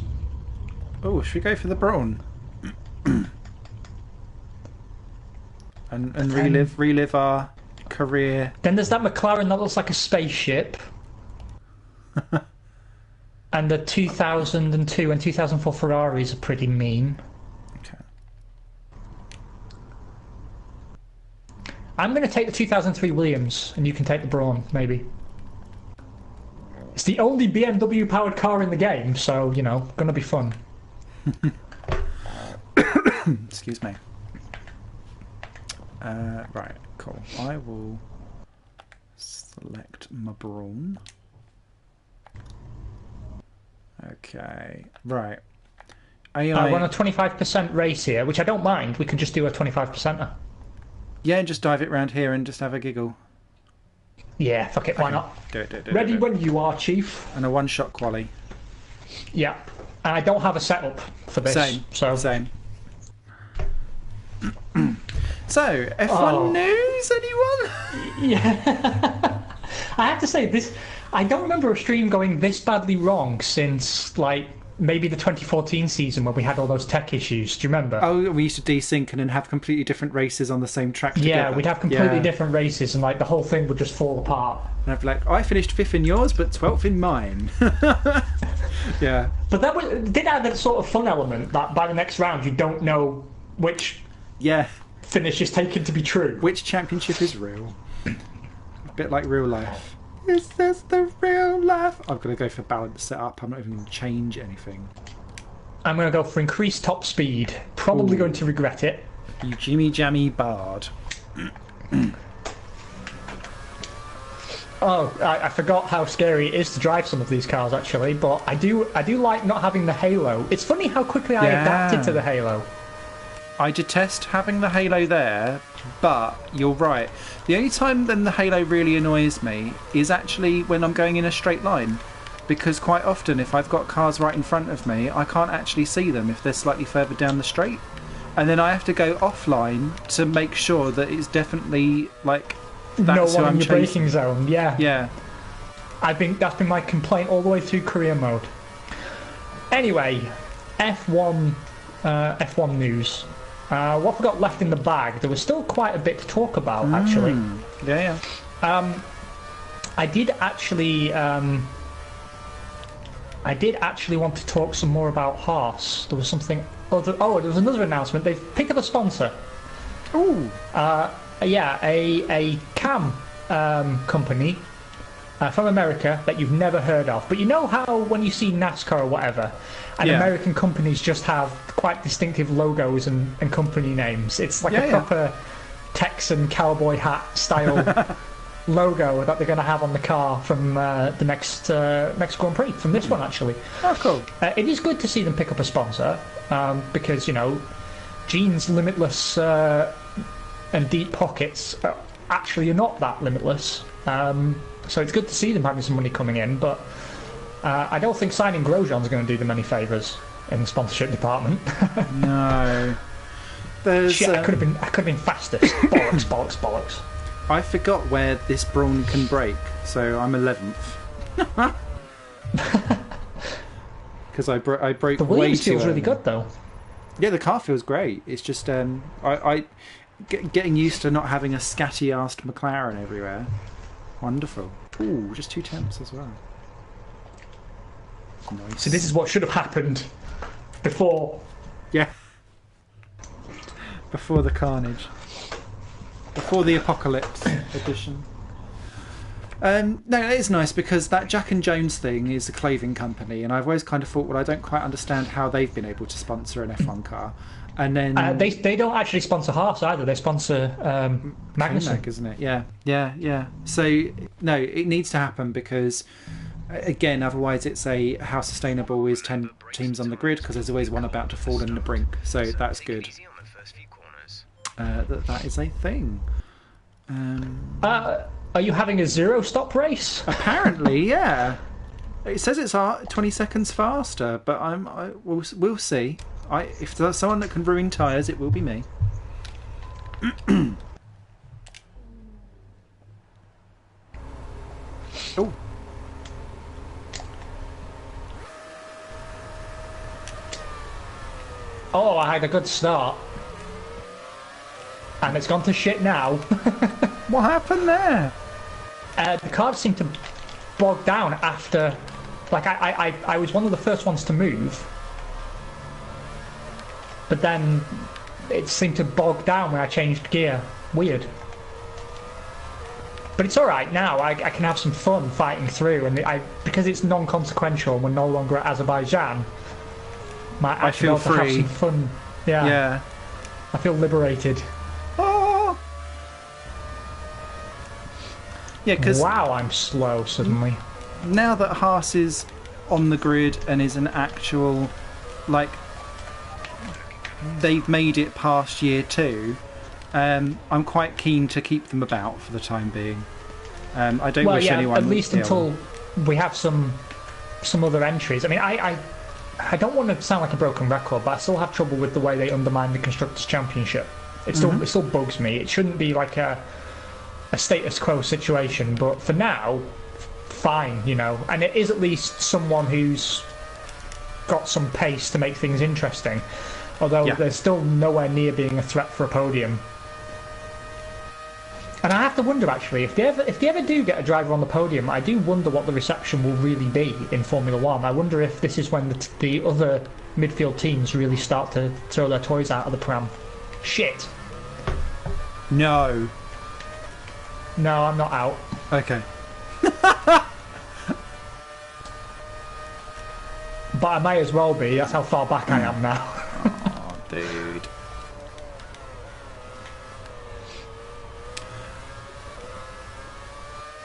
B: Oh, should we go for the Braun? and relive our career.
A: Then there's that McLaren that looks like a spaceship. And the 2002 and 2004 Ferraris are pretty mean.
B: Okay.
A: I'm going to take the 2003 Williams, and you can take the Braun, maybe. It's the only BMW powered car in the game, so, you know, going to be fun.
B: Excuse me. Right, cool. I will select my Braun. Okay, right.
A: I run a 25% race here, which I don't mind. We could just do a 25%er.
B: Yeah, and just dive it round here and just have a giggle.
A: Yeah, fuck it, why not?
B: Do it.
A: Ready when you are, Chief.
B: And a one-shot quali.
A: Yeah. And I don't have a setup for this.
B: Same.
A: So.
B: Same. So, F1 news, anyone?
A: Yeah. I have to say, this... I don't remember a stream going this badly wrong since, like, maybe the 2014 season when we had all those tech issues. Do you remember?
B: Oh, we used to desync and then have completely different races on the same track together.
A: Yeah, we'd have completely different races and, like, the whole thing would just fall apart.
B: And I'd be like, I finished 5th in yours, but 12th in mine. Yeah.
A: But that did add that sort of fun element that by the next round you don't know which finish is taken to be true.
B: Which championship is real? A bit like real life. Is this the real life? I'm going to go for balance setup. I'm not even going to change anything.
A: I'm going to go for increased top speed. Probably going to regret it.
B: You Jimmy Jammy Bard.
A: Oh, I forgot how scary it is to drive some of these cars, actually. But I do like not having the halo. It's funny how quickly I adapted to the halo.
B: I detest having the halo there, but you're right. The only time then the halo really annoys me is actually when I'm going in a straight line. Because quite often, if I've got cars right in front of me, I can't actually see them if they're slightly further down the straight. And then I have to go offline to make sure that it's definitely, like, that's
A: no one
B: who I'm
A: in your
B: chasing.
A: braking zone, yeah.
B: Yeah.
A: That's been my complaint all the way through career mode. Anyway, F1 news. What we got left in the bag? There was still quite a bit to talk about, actually.
B: Yeah.
A: I did actually want to talk some more about Haas. There was something. There was another announcement. They've picked up a sponsor.
B: Ooh.
A: Yeah, a cam company from America that you've never heard of. But you know how when you see NASCAR or whatever, and American companies just have quite distinctive logos and company names. It's like a proper Texan cowboy hat style logo that they're going to have on the car from the next Grand Prix, from this one actually.
B: Oh, cool.
A: It is good to see them pick up a sponsor because, you know, Gene's limitless and deep pockets actually are not that limitless. So it's good to see them having some money coming in, but I don't think signing Grosjean's going to do them any favours in the sponsorship department.
B: No.
A: Shit, I could have been fastest. Bollocks.
B: I forgot where this brawn can break, so I'm 11th. Because I broke
A: the
B: way
A: Williams
B: too
A: feels
B: early.
A: really good though.
B: Yeah, the car feels great. It's just getting used to not having a scatty-assed McLaren everywhere. Wonderful. Ooh, just 2 temps as well. Nice.
A: So this is what should have happened before.
B: Yeah. Before the carnage. Before the apocalypse edition. No, it is nice because that Jack and Jones thing is a clothing company, and I've always kind of thought, well, I don't quite understand how they've been able to sponsor an F1 car. And then
A: they don't actually sponsor Haas either. They sponsor Magnussen,
B: isn't it? Yeah. So no, it needs to happen because, again, otherwise it's how sustainable is 10 teams on the grid, because there's always one about to fall in the brink. So that's good. That is a thing.
A: Are you having a 0-stop race?
B: Apparently, yeah. It says it's 20 seconds faster, but we'll see. If there's someone that can ruin tyres, it will be me. Oh.
A: Oh, I had a good start. And it's gone to shit now.
B: What happened there?
A: The car seemed to bog down after... Like, I was one of the first ones to move. But then it seemed to bog down when I changed gear. Weird. But it's alright now. I can have some fun fighting through. And because it's non-consequential and we're no longer at Azerbaijan, I feel free to have some fun. Yeah. I feel liberated.
B: Oh. Yeah, because
A: wow, I'm slow suddenly.
B: Now that Haas is on the grid and is an actual, like, they've made it past year 2. I'm quite keen to keep them about for the time being. I don't wish anyone
A: at least
B: ill.
A: until we have some other entries. I mean, I don't want to sound like a broken record, but I still have trouble with the way they undermine the Constructors' Championship. It still bugs me. It shouldn't be like a status quo situation, but for now, fine, you know. And it is at least someone who's got some pace to make things interesting. Although they're still nowhere near being a threat for a podium. And I have to wonder, actually, if they ever do get a driver on the podium, I do wonder what the reception will really be in Formula One. I wonder if this is when the other midfield teams really start to throw their toys out of the pram. Shit.
B: No.
A: No, I'm not out.
B: Okay.
A: But I may as well be. That's how far back I am now.
B: Oh, dude.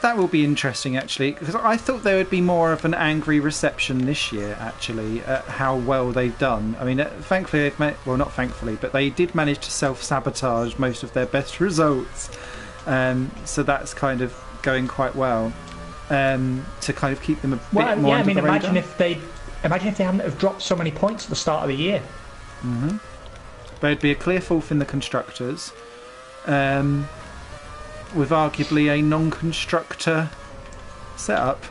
B: That will be interesting, actually, because I thought there would be more of an angry reception this year, actually, at how well they've done. I mean, thankfully, well, not thankfully, but they did manage to self-sabotage most of their best results. So that's kind of going quite well to kind of keep them a bit more under the radar.
A: imagine if they hadn't have dropped so many points at the start of the year.
B: Mm-hmm. They'd be a clear fourth in the constructors. With arguably a non-constructor setup.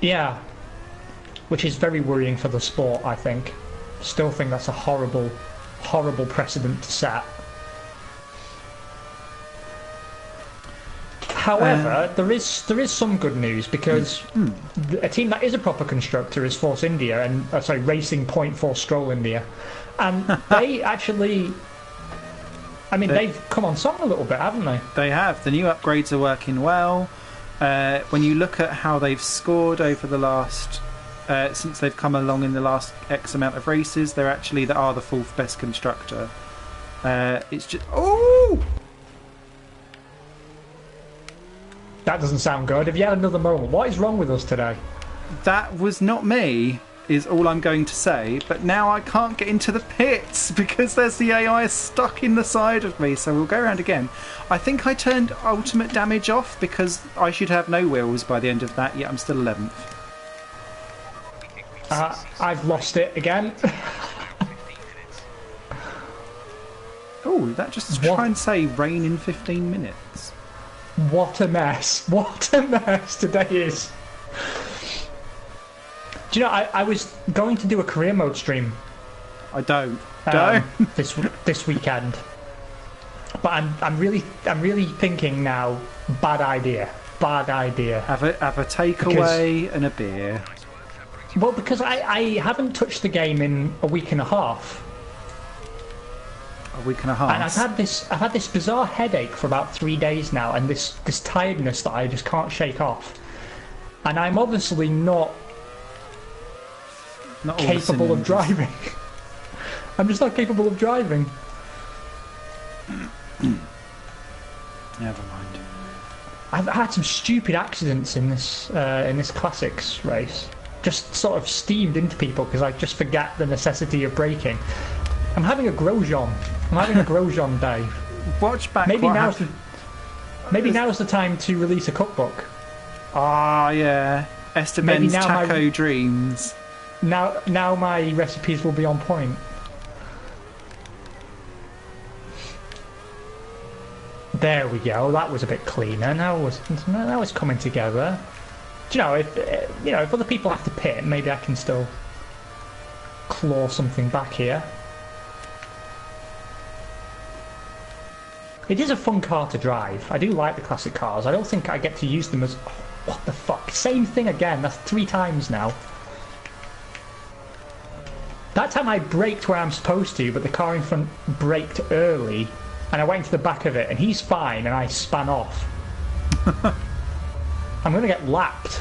A: Yeah, which is very worrying for the sport, I think. Still think that's a horrible, horrible precedent to set. However, there is some good news because a team that is a proper constructor is Force India and Racing Point for Stroll India, and they actually. I mean, they've come on song a little bit, haven't they? They
B: have. The new upgrades are working well. When you look at how they've scored over the last... since they've come along in the last X amount of races, they are the fourth best constructor. It's just... Oh!
A: That doesn't sound good. Have you had another moment? What is wrong with us today?
B: That was not me, is all I'm going to say, but now I can't get into the pits because there's the AI stuck in the side of me, so we'll go around again. I think I turned ultimate damage off because I should have no wheels by the end of that, yet I'm still 11th.
A: I've lost it again.
B: Oh, that just try and say rain in 15 minutes.
A: What a mess. What a mess today is. Do you know, I was going to do a career mode stream.
B: I don't.
A: This weekend. But I'm really thinking now, bad idea. Bad idea.
B: Have a takeaway and a beer.
A: Well, because I haven't touched the game in a week and a half.
B: A week and a half.
A: And I've had this bizarre headache for about 3 days now, and this tiredness that I just can't shake off. And I'm obviously not capable of driving. I'm just not capable of driving.
B: Never mind.
A: I've had some stupid accidents in this classics race. Just sort of steamed into people because I just forget the necessity of braking. I'm having a Grosjean. I'm having a Grosjean day.
B: Watch back.
A: Maybe now's the time to release a cookbook.
B: Ah, yeah. Esteban's Taco Dreams.
A: Now my recipes will be on point. There we go. That was a bit cleaner. Now it's coming together. Do you know if other people have to pit, maybe I can still claw something back here. It is a fun car to drive. I do like the classic cars. I don't think I get to use them as... Oh, what the fuck? Same thing again. That's 3 times now. That time I braked where I'm supposed to, but the car in front braked early, and I went into the back of it, and he's fine, and I span off. I'm going to get lapped.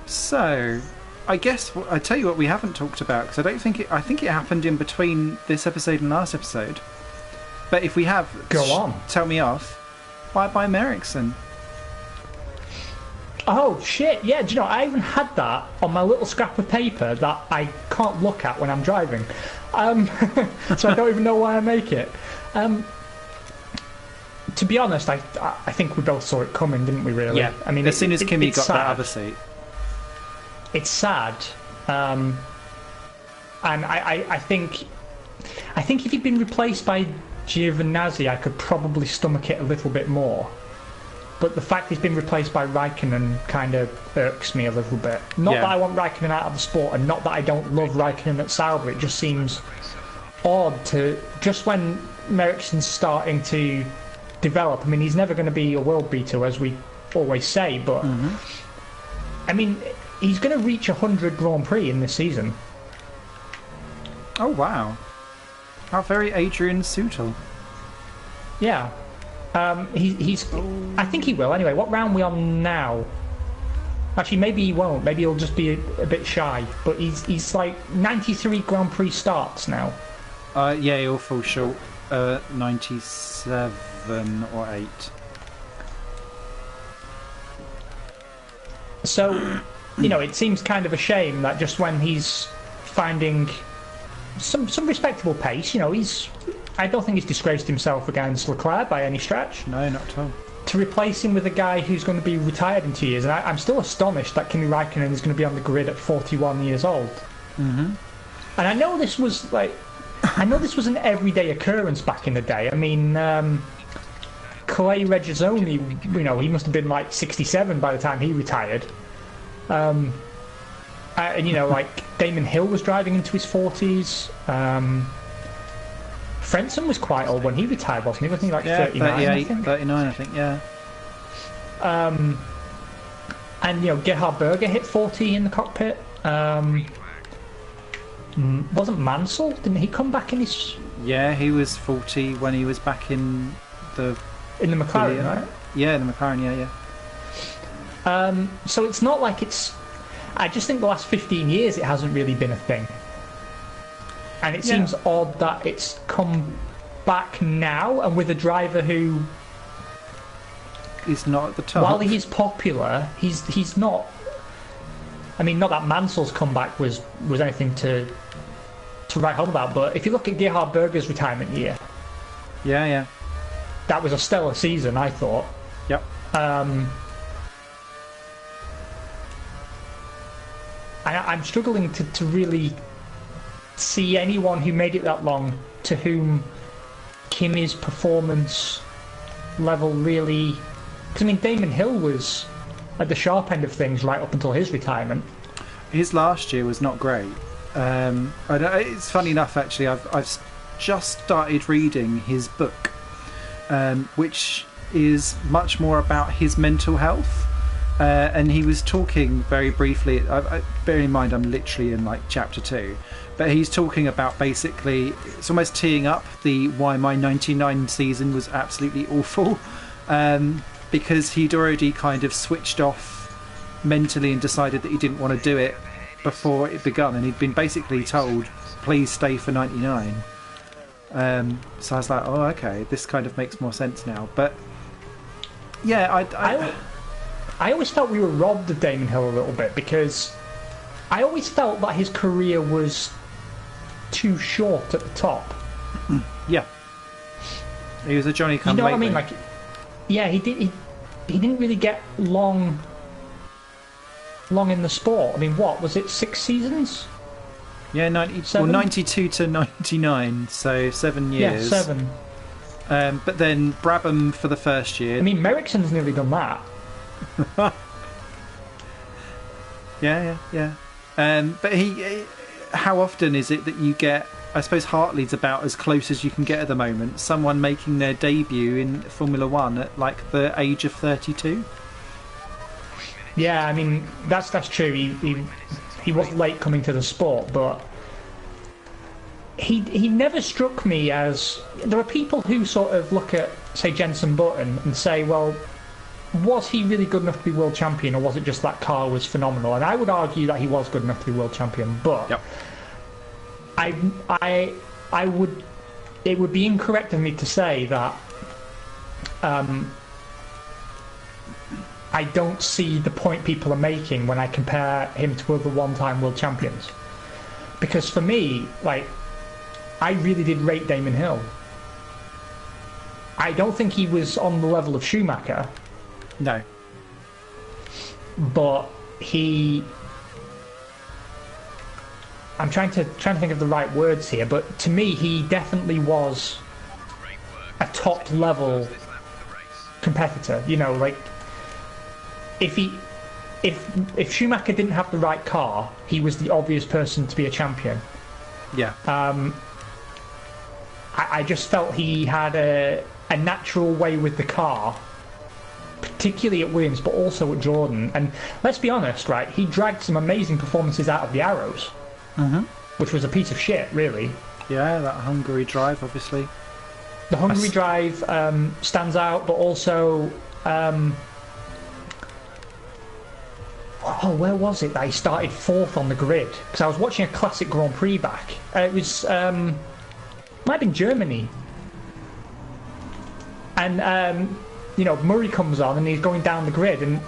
B: So, I guess I tell you what we haven't talked about because I think it happened in between this episode and last episode. But if we have,
A: go on.
B: Tell me off. Bye, Merrickson.
A: Oh shit! Yeah, do you know I even had that on my little scrap of paper that I can't look at when I'm driving, so I don't even know why I make it. To be honest, I think we both saw it coming, didn't we? Really?
B: Yeah. I mean, as soon as Kimmy got that other seat,
A: it's sad, and I think if he'd been replaced by Giovinazzi, I could probably stomach it a little bit more. But the fact he's been replaced by Raikkonen kind of irks me a little bit. Not that I want Raikkonen out of the sport, and not that I don't love Raikkonen at Sauber. It just seems odd to just when Merrickson's starting to develop. I mean, he's never going to be a world beater, as we always say, but I mean, he's going to reach 100 Grand Prix in this season.
B: Oh wow! How very Adrian Sutil.
A: Yeah. He's. I think he will. Anyway, what round are we on now? Actually, maybe he won't. Maybe he'll just be a bit shy. But he's like 93 Grand Prix starts now.
B: Yeah, he'll fall short. 97 or 8.
A: So, it seems kind of a shame that just when he's finding some respectable pace, I don't think he's disgraced himself against Leclerc by any stretch.
B: No, not at all.
A: To replace him with a guy who's going to be retired in 2 years, and I'm still astonished that Kimi Raikkonen is going to be on the grid at 41 years old.
B: Mm-hmm.
A: And I know this was an everyday occurrence back in the day. I mean, Clay Regazzoni, he must have been like 67 by the time he retired. And Damon Hill was driving into his 40s. Frentzen was quite old when he retired, wasn't he? Wasn't he 39?
B: 39, I think, yeah.
A: And Gerhard Berger hit 40 in the cockpit. Wasn't Mansell? Didn't he come back in his?
B: Yeah, he was 40 when he was back in the
A: McLaren, right?
B: Yeah, the McLaren, yeah.
A: So it's not like it's. I just think the last 15 years it hasn't really been a thing. And it seems odd that it's come back now, and with a driver who
B: is not at the top.
A: While he's popular, he's not. I mean, not that Mansell's comeback was anything to write home about, but if you look at Gerhard Berger's retirement year,
B: yeah,
A: that was a stellar season, I thought.
B: Yep.
A: I'm struggling to really see anyone who made it that long to whom Kimi's performance level really. Because I mean, Damon Hill was at the sharp end of things right up until his retirement.
B: His last year was not great. It's funny enough, actually. I've just started reading his book, which is much more about his mental health. And he was talking very briefly. Bear in mind, I'm literally in like chapter 2, but he's talking about basically it's almost teeing up the why my '99 season was absolutely awful, because he'd already kind of switched off mentally and decided that he didn't want to do it before it begun, and he'd been basically told, "Please stay for '99." So I was like, "Oh, okay, this kind of makes more sense now." But yeah,
A: I always felt we were robbed of Damon Hill a little bit, because I always felt that his career was too short at the top.
B: Yeah, he was a Johnny come
A: lately.
B: You know
A: what I mean? He didn't really get long in the sport. I mean, what was it? 6 seasons?
B: Yeah, 92 to 99, so 7 years.
A: Yeah, 7.
B: But then Brabham for the first year.
A: I mean, Merrickson's nearly done that.
B: yeah. But how often is it that you get? I suppose Hartley's about as close as you can get at the moment. Someone making their debut in Formula One at like the age of 32.
A: Yeah, I mean that's true. He was late coming to the sport, but he never struck me as. There are people who sort of look at, say, Jenson Button and say, well, was he really good enough to be world champion, or was it just that car was phenomenal? And I would argue that he was good enough to be world champion, but
B: yep.
A: I would. It would be incorrect of me to say that I don't see the point people are making when I compare him to other one-time world champions, because for me, like, I really did rate Damon Hill. I don't think he was on the level of Schumacher.
B: No.
A: But I'm trying to think of the right words here, but to me he definitely was a top level competitor. Like if Schumacher didn't have the right car, he was the obvious person to be a champion.
B: Yeah.
A: I just felt he had a natural way with the car, particularly at Williams, but also at Jordan. And let's be honest, right? He dragged some amazing performances out of the Arrows,
B: mm-hmm.
A: which was a piece of shit, really.
B: Yeah, that Hungary drive, obviously.
A: The Hungary drive stands out, but also where was it that he started fourth on the grid? Because I was watching a classic Grand Prix back. It was might have been Germany, and Murray comes on and he's going down the grid, and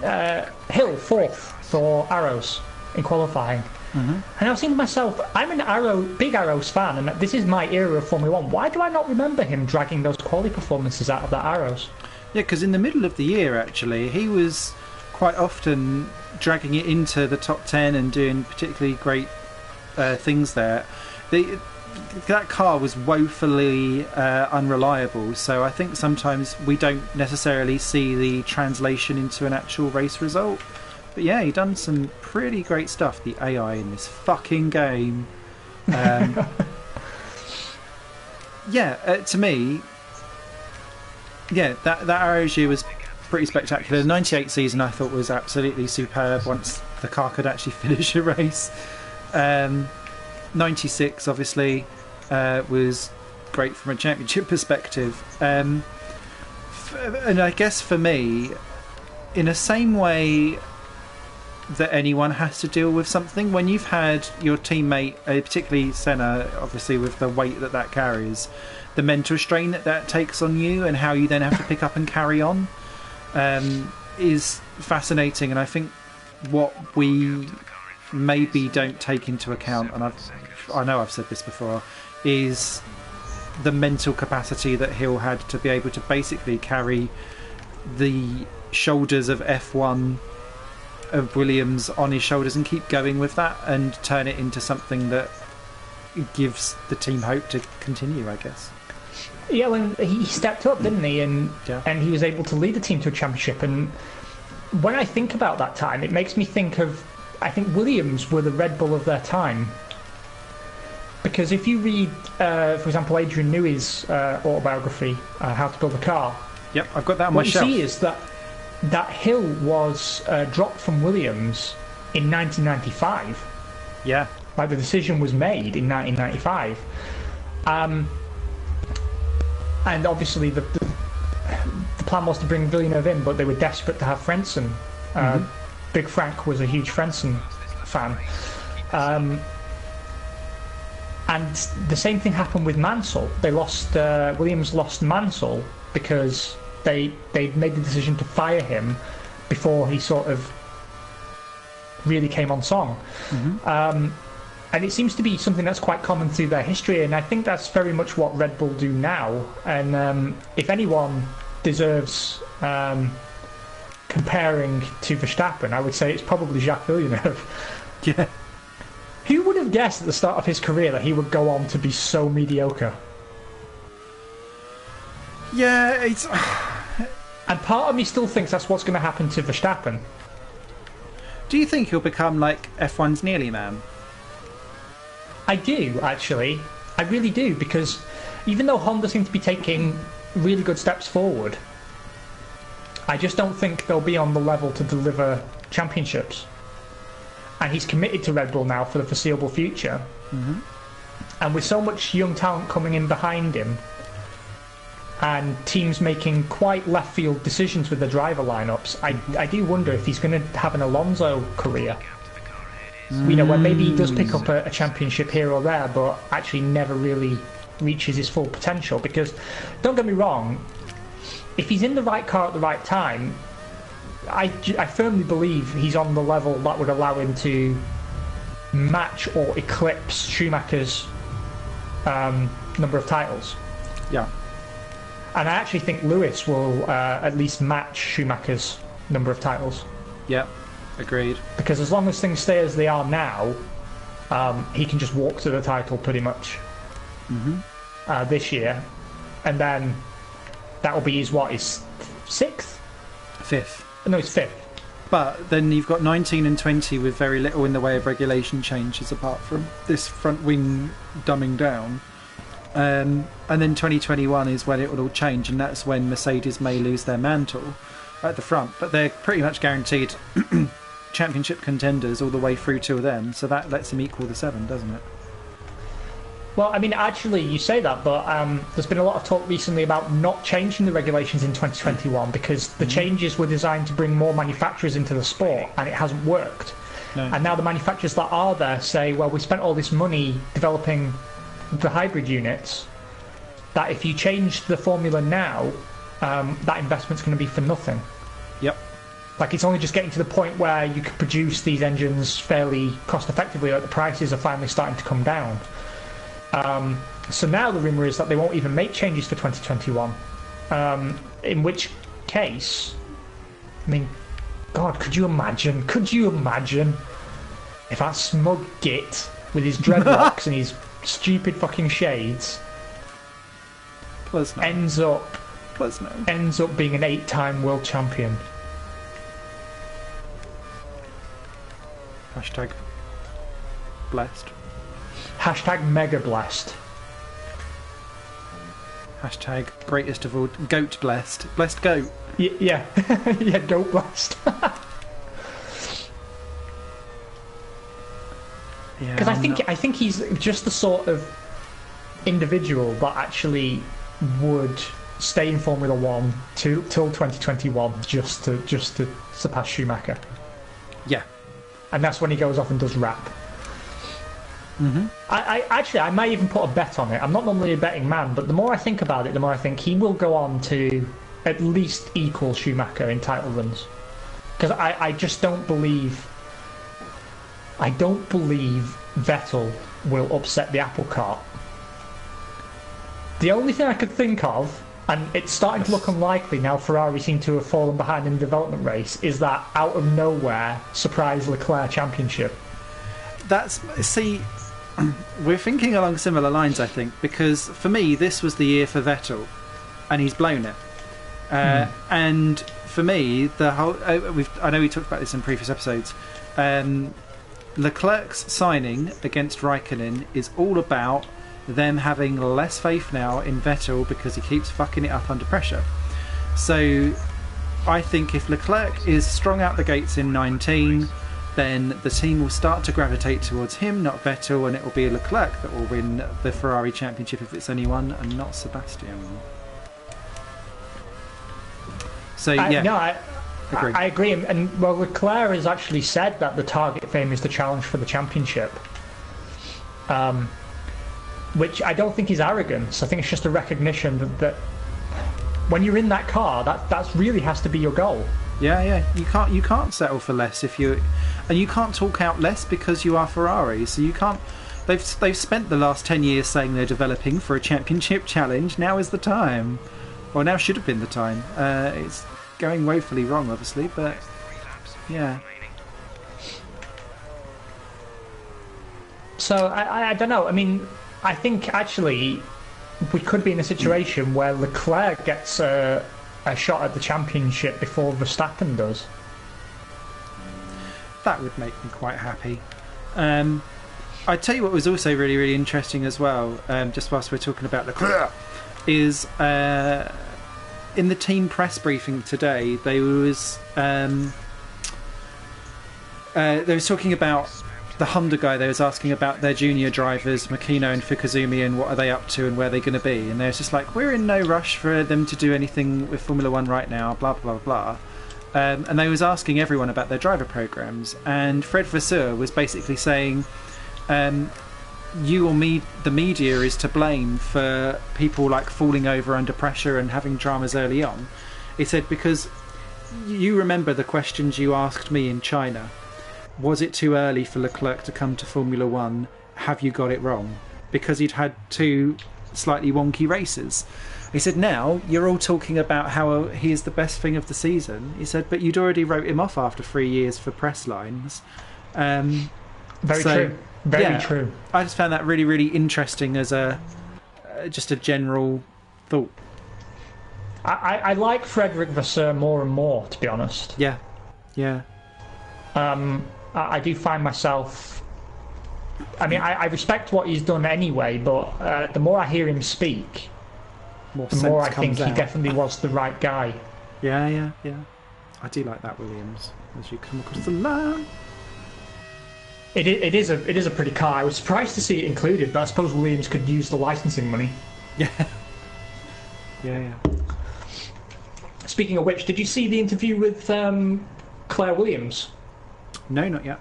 A: Hill fourth for Arrows in qualifying. And I was thinking to myself, I'm an big Arrows fan, and this is my era of Formula 1. Why do I not remember him dragging those quality performances out of that Arrows?
B: Yeah, because in the middle of the year, actually, he was quite often dragging it into the top 10 and doing particularly great things there. That car was woefully unreliable, so I think sometimes we don't necessarily see the translation into an actual race result. But yeah, he done some pretty great stuff. The AI in this fucking game. To me, that Arrows year was pretty spectacular. The 98 season I thought was absolutely superb once the car could actually finish a race. 96 obviously was great from a championship perspective. And I guess for me, in the same way that anyone has to deal with something, when you've had your teammate, particularly Senna, obviously with the weight that carries, the mental strain that takes on you and how you then have to pick up and carry on is fascinating. And I think what we maybe don't take into account, and I know I've said this before, is the mental capacity that Hill had to be able to basically carry the shoulders of F1 of Williams on his shoulders and keep going with that and turn it into something that gives the team hope to continue, I guess.
A: Yeah, when he stepped up, didn't he? And he was able to lead the team to a championship. And when I think about that time, it makes me think of, I think Williams were the Red Bull of their time. Because if you read, for example, Adrian Newey's autobiography, How to Build a Car.
B: Yep, I've got that on my shelf.
A: What you see is that Hill was dropped from Williams in 1995.
B: Yeah.
A: Like the decision was made in 1995. And obviously the plan was to bring Villeneuve in, but they were desperate to have Frentzen. Big Frank was a huge Frentzen fan. And the same thing happened with Mansell. Williams lost Mansell because they made the decision to fire him before he sort of really came on song. And it seems to be something that's quite common through their history, and I think that's very much what Red Bull do now. And if anyone deserves comparing to Verstappen, I would say it's probably Jacques Villeneuve.
B: Yeah.
A: Who would have guessed at the start of his career that he would go on to be so mediocre?
B: Yeah, it's...
A: And part of me still thinks that's what's going to happen to Verstappen.
B: Do you think he'll become like F1's Nearly Man?
A: I do, actually. I really do, because even though Honda seem to be taking really good steps forward, I just don't think they'll be on the level to deliver championships. And he's committed to Red Bull now for the foreseeable future. And with so much young talent coming in behind him, and teams making quite left field decisions with the driver lineups, I do wonder if he's going to have an Alonso career. Where maybe he does pick up a championship here or there, but actually never really reaches his full potential. Because, don't get me wrong, if he's in the right car at the right time, I firmly believe he's on the level that would allow him to match or eclipse Schumacher's number of titles.
B: Yeah.
A: And I actually think Lewis will at least match Schumacher's number of titles.
B: Yeah, agreed.
A: Because as long as things stay as they are now, he can just walk to the title pretty much this year. And then that'll be his sixth?
B: Fifth.
A: No, it's fifth.
B: But then you've got 19 and 20 with very little in the way of regulation changes apart from this front wing dumbing down. And then 2021 is when it will all change, and that's when Mercedes may lose their mantle at the front. But they're pretty much guaranteed championship contenders all the way through till then, so that lets them equal the 7, doesn't it?
A: Well, I mean, actually, you say that, but there's been a lot of talk recently about not changing the regulations in 2021 because the changes were designed to bring more manufacturers into the sport, and it hasn't worked.
B: No.
A: And now the manufacturers that are there say, well, we spent all this money developing the hybrid units, that if you change the formula now, that investment's going to be for nothing.
B: Yep.
A: Like, it's only just getting to the point where you can produce these engines fairly cost-effectively, like the prices are finally starting to come down. So now the rumour is that they won't even make changes for 2021. In which case, I mean, God, could you imagine if that smug git with his dreadlocks and his stupid fucking shades ends up being an 8-time world champion?
B: Hashtag blessed.
A: Hashtag mega blessed.
B: Hashtag greatest of all. Goat blessed. Blessed goat.
A: Yeah. Yeah, goat blessed. Because I think he's just the sort of individual that actually would stay in Formula One till 2021 just to surpass Schumacher.
B: Yeah.
A: And that's when he goes off and does rap.
B: Mm-hmm.
A: I might even put a bet on it. I'm not normally a betting man, but the more I think about it, the more I think he will go on to at least equal Schumacher in title runs. Because I just don't believe... I don't believe Vettel will upset the apple cart. The only thing I could think of, and it's starting to look unlikely now Ferrari seem to have fallen behind in the development race, is that out of nowhere surprise Leclerc championship.
B: See, we're thinking along similar lines, I think, because for me this was the year for Vettel, and he's blown it. And for me, the whole I know we talked about this in previous episodes. Leclerc's signing against Raikkonen is all about them having less faith now in Vettel because he keeps fucking it up under pressure. So I think if Leclerc is strong out the gates in 19, then the team will start to gravitate towards him, not Vettel, and it will be Leclerc that will win the Ferrari championship if it's anyone, and not Sebastian. So I agree. And well, Leclerc has actually said that the target for him is the challenge for the championship, which I don't think is arrogance. I think it's just a recognition that when you're in that car, that really has to be your goal. Yeah. You can't settle for less and you can't talk out less because you are Ferrari. So you can't. They've spent the last 10 years saying they're developing for a championship challenge. Now is the time. Well, now should have been the time. It's going woefully wrong, obviously, but yeah. So I don't know. I mean, I think actually we could be in a situation where Leclerc gets a shot at the championship before Verstappen does. That would make me quite happy. I'd tell you what was also really, really interesting as well, just whilst we're talking about Leclerc, is in the team press briefing today, they was talking about the Honda guy. They was asking about their junior drivers, Makino and Fukuzumi, and what are they up to and where they're going to be. And they're just like, we're in no rush for them to do anything with Formula One right now, blah, blah, blah, blah. And they was asking everyone about their driver programs. And Fred Vasseur was basically saying, you or me, the media, is to blame for people like falling over under pressure and having dramas early on. He said, because you remember the questions you asked me in China. Was it too early for Leclerc to come to Formula One? Have you got it wrong? Because he'd had 2 slightly wonky races. He said, now you're all talking about how he is the best thing of the season. He said, but you'd already wrote him off after 3 years for press lines. Very true. Very true. I just found that really, really interesting as just a general thought. I like Frederick Vasseur more and more, to be honest. Yeah. I do find myself... I mean, I respect what he's done anyway, but the more I hear him speak, the more I think he definitely was the right guy. Yeah. I do like that, Williams, as you come across the line.
A: It is a pretty car. I was surprised to see it included, but I suppose Williams could use the licensing money.
B: Yeah. Yeah.
A: Speaking of which, did you see the interview with Claire Williams?
B: No, not yet.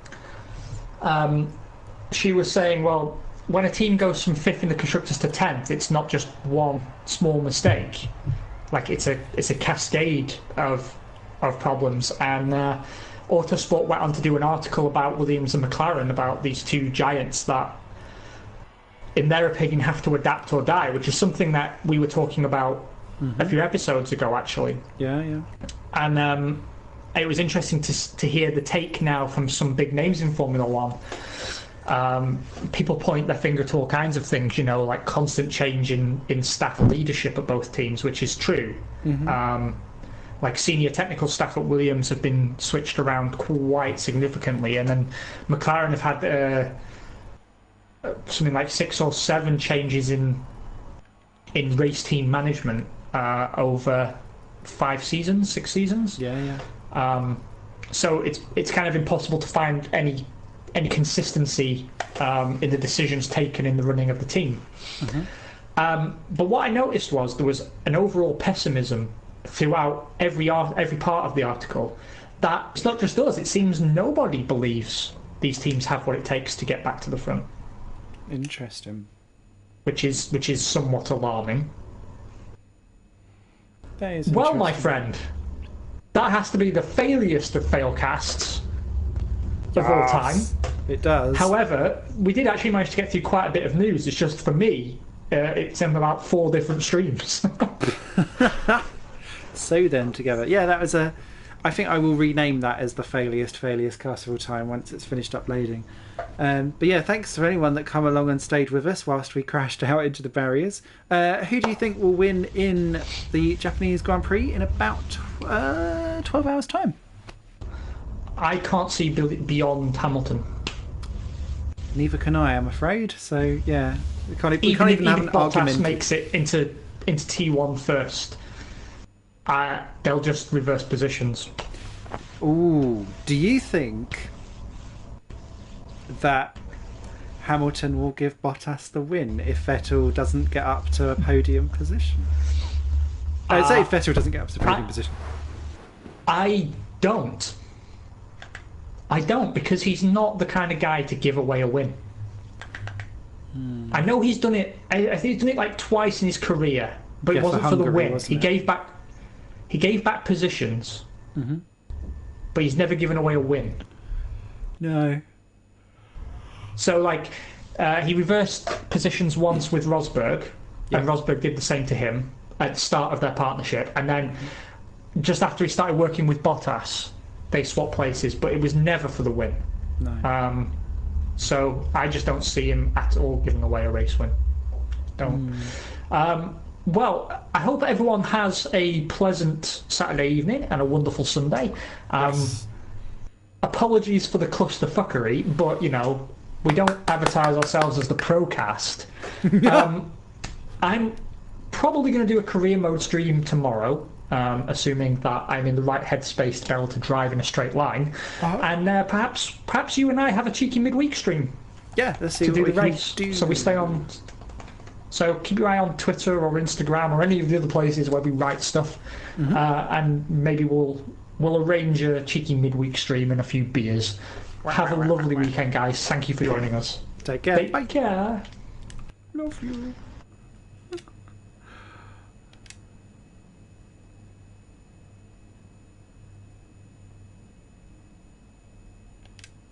A: She was saying, well, when a team goes from 5th in the constructors to 10th, it's not just one small mistake. Like it's a cascade of problems. And Autosport went on to do an article about Williams and McLaren, about these two giants that, in their opinion, have to adapt or die, which is something that we were talking about a few episodes ago, actually.
B: Yeah.
A: And it was interesting to hear the take now from some big names in Formula One. People point their finger to all kinds of things, like constant change in staff leadership at both teams, which is true. Like senior technical staff at Williams have been switched around quite significantly, and then McLaren have had something like 6 or 7 changes in race team management over 6 seasons.
B: Yeah.
A: So it's kind of impossible to find any consistency in the decisions taken in the running of the team. But what I noticed was there was an overall pessimism throughout every part of the article. That it's not just us. It seems nobody believes these teams have what it takes to get back to the front.
B: Interesting.
A: Which is somewhat alarming.
B: That is
A: well, my friend, that has to be the failiest of failcasts of all time.
B: It does.
A: However, we did actually manage to get through quite a bit of news. It's just, for me, it's in about 4 different streams.
B: So then together. Yeah, that was I think I will rename that as the failiest cast of all time once it's finished uploading. But yeah, thanks to anyone that come along and stayed with us whilst we crashed out into the barriers. Who do you think will win in the Japanese Grand Prix in about 12 hours' time?
A: I can't see beyond Hamilton.
B: Neither can I, I'm afraid. So yeah, we can't even have an
A: Bottas
B: argument.
A: Makes it into T1 first. They'll just reverse positions.
B: Ooh, do you think that Hamilton will give Bottas the win if Vettel doesn't get up to a podium position? I'd say if Vettel doesn't get up to a podium position.
A: I don't, because he's not the kind of guy to give away a win. I know he's done it. I think he's done it like twice in his career, but it wasn't for the win. He gave back positions, but he's never given away a win.
B: No.
A: So, like, he reversed positions once with Rosberg, and Rosberg did the same to him at the start of their partnership. And then, just after he started working with Bottas, they swapped places, but it was never for the win.
B: No.
A: So I just don't see him at all giving away a race win. Don't. Well, I hope everyone has a pleasant Saturday evening and a wonderful Sunday.
B: Yes.
A: Apologies for the clusterfuckery, but, we don't advertise ourselves as the Procast. I'm probably going to do a career mode stream tomorrow, assuming that I'm in the right headspace to be able to drive in a straight line. And perhaps you and I have a cheeky midweek stream.
B: Yeah, let's see
A: to
B: what
A: do
B: we
A: the race.
B: can do.
A: So we stay on. So keep your eye on Twitter or Instagram or any of the other places where we write stuff, and maybe we'll arrange a cheeky midweek stream and a few beers. Have a lovely weekend, guys. Thank you for joining us.
B: Take care.
A: Take care.
B: Love you.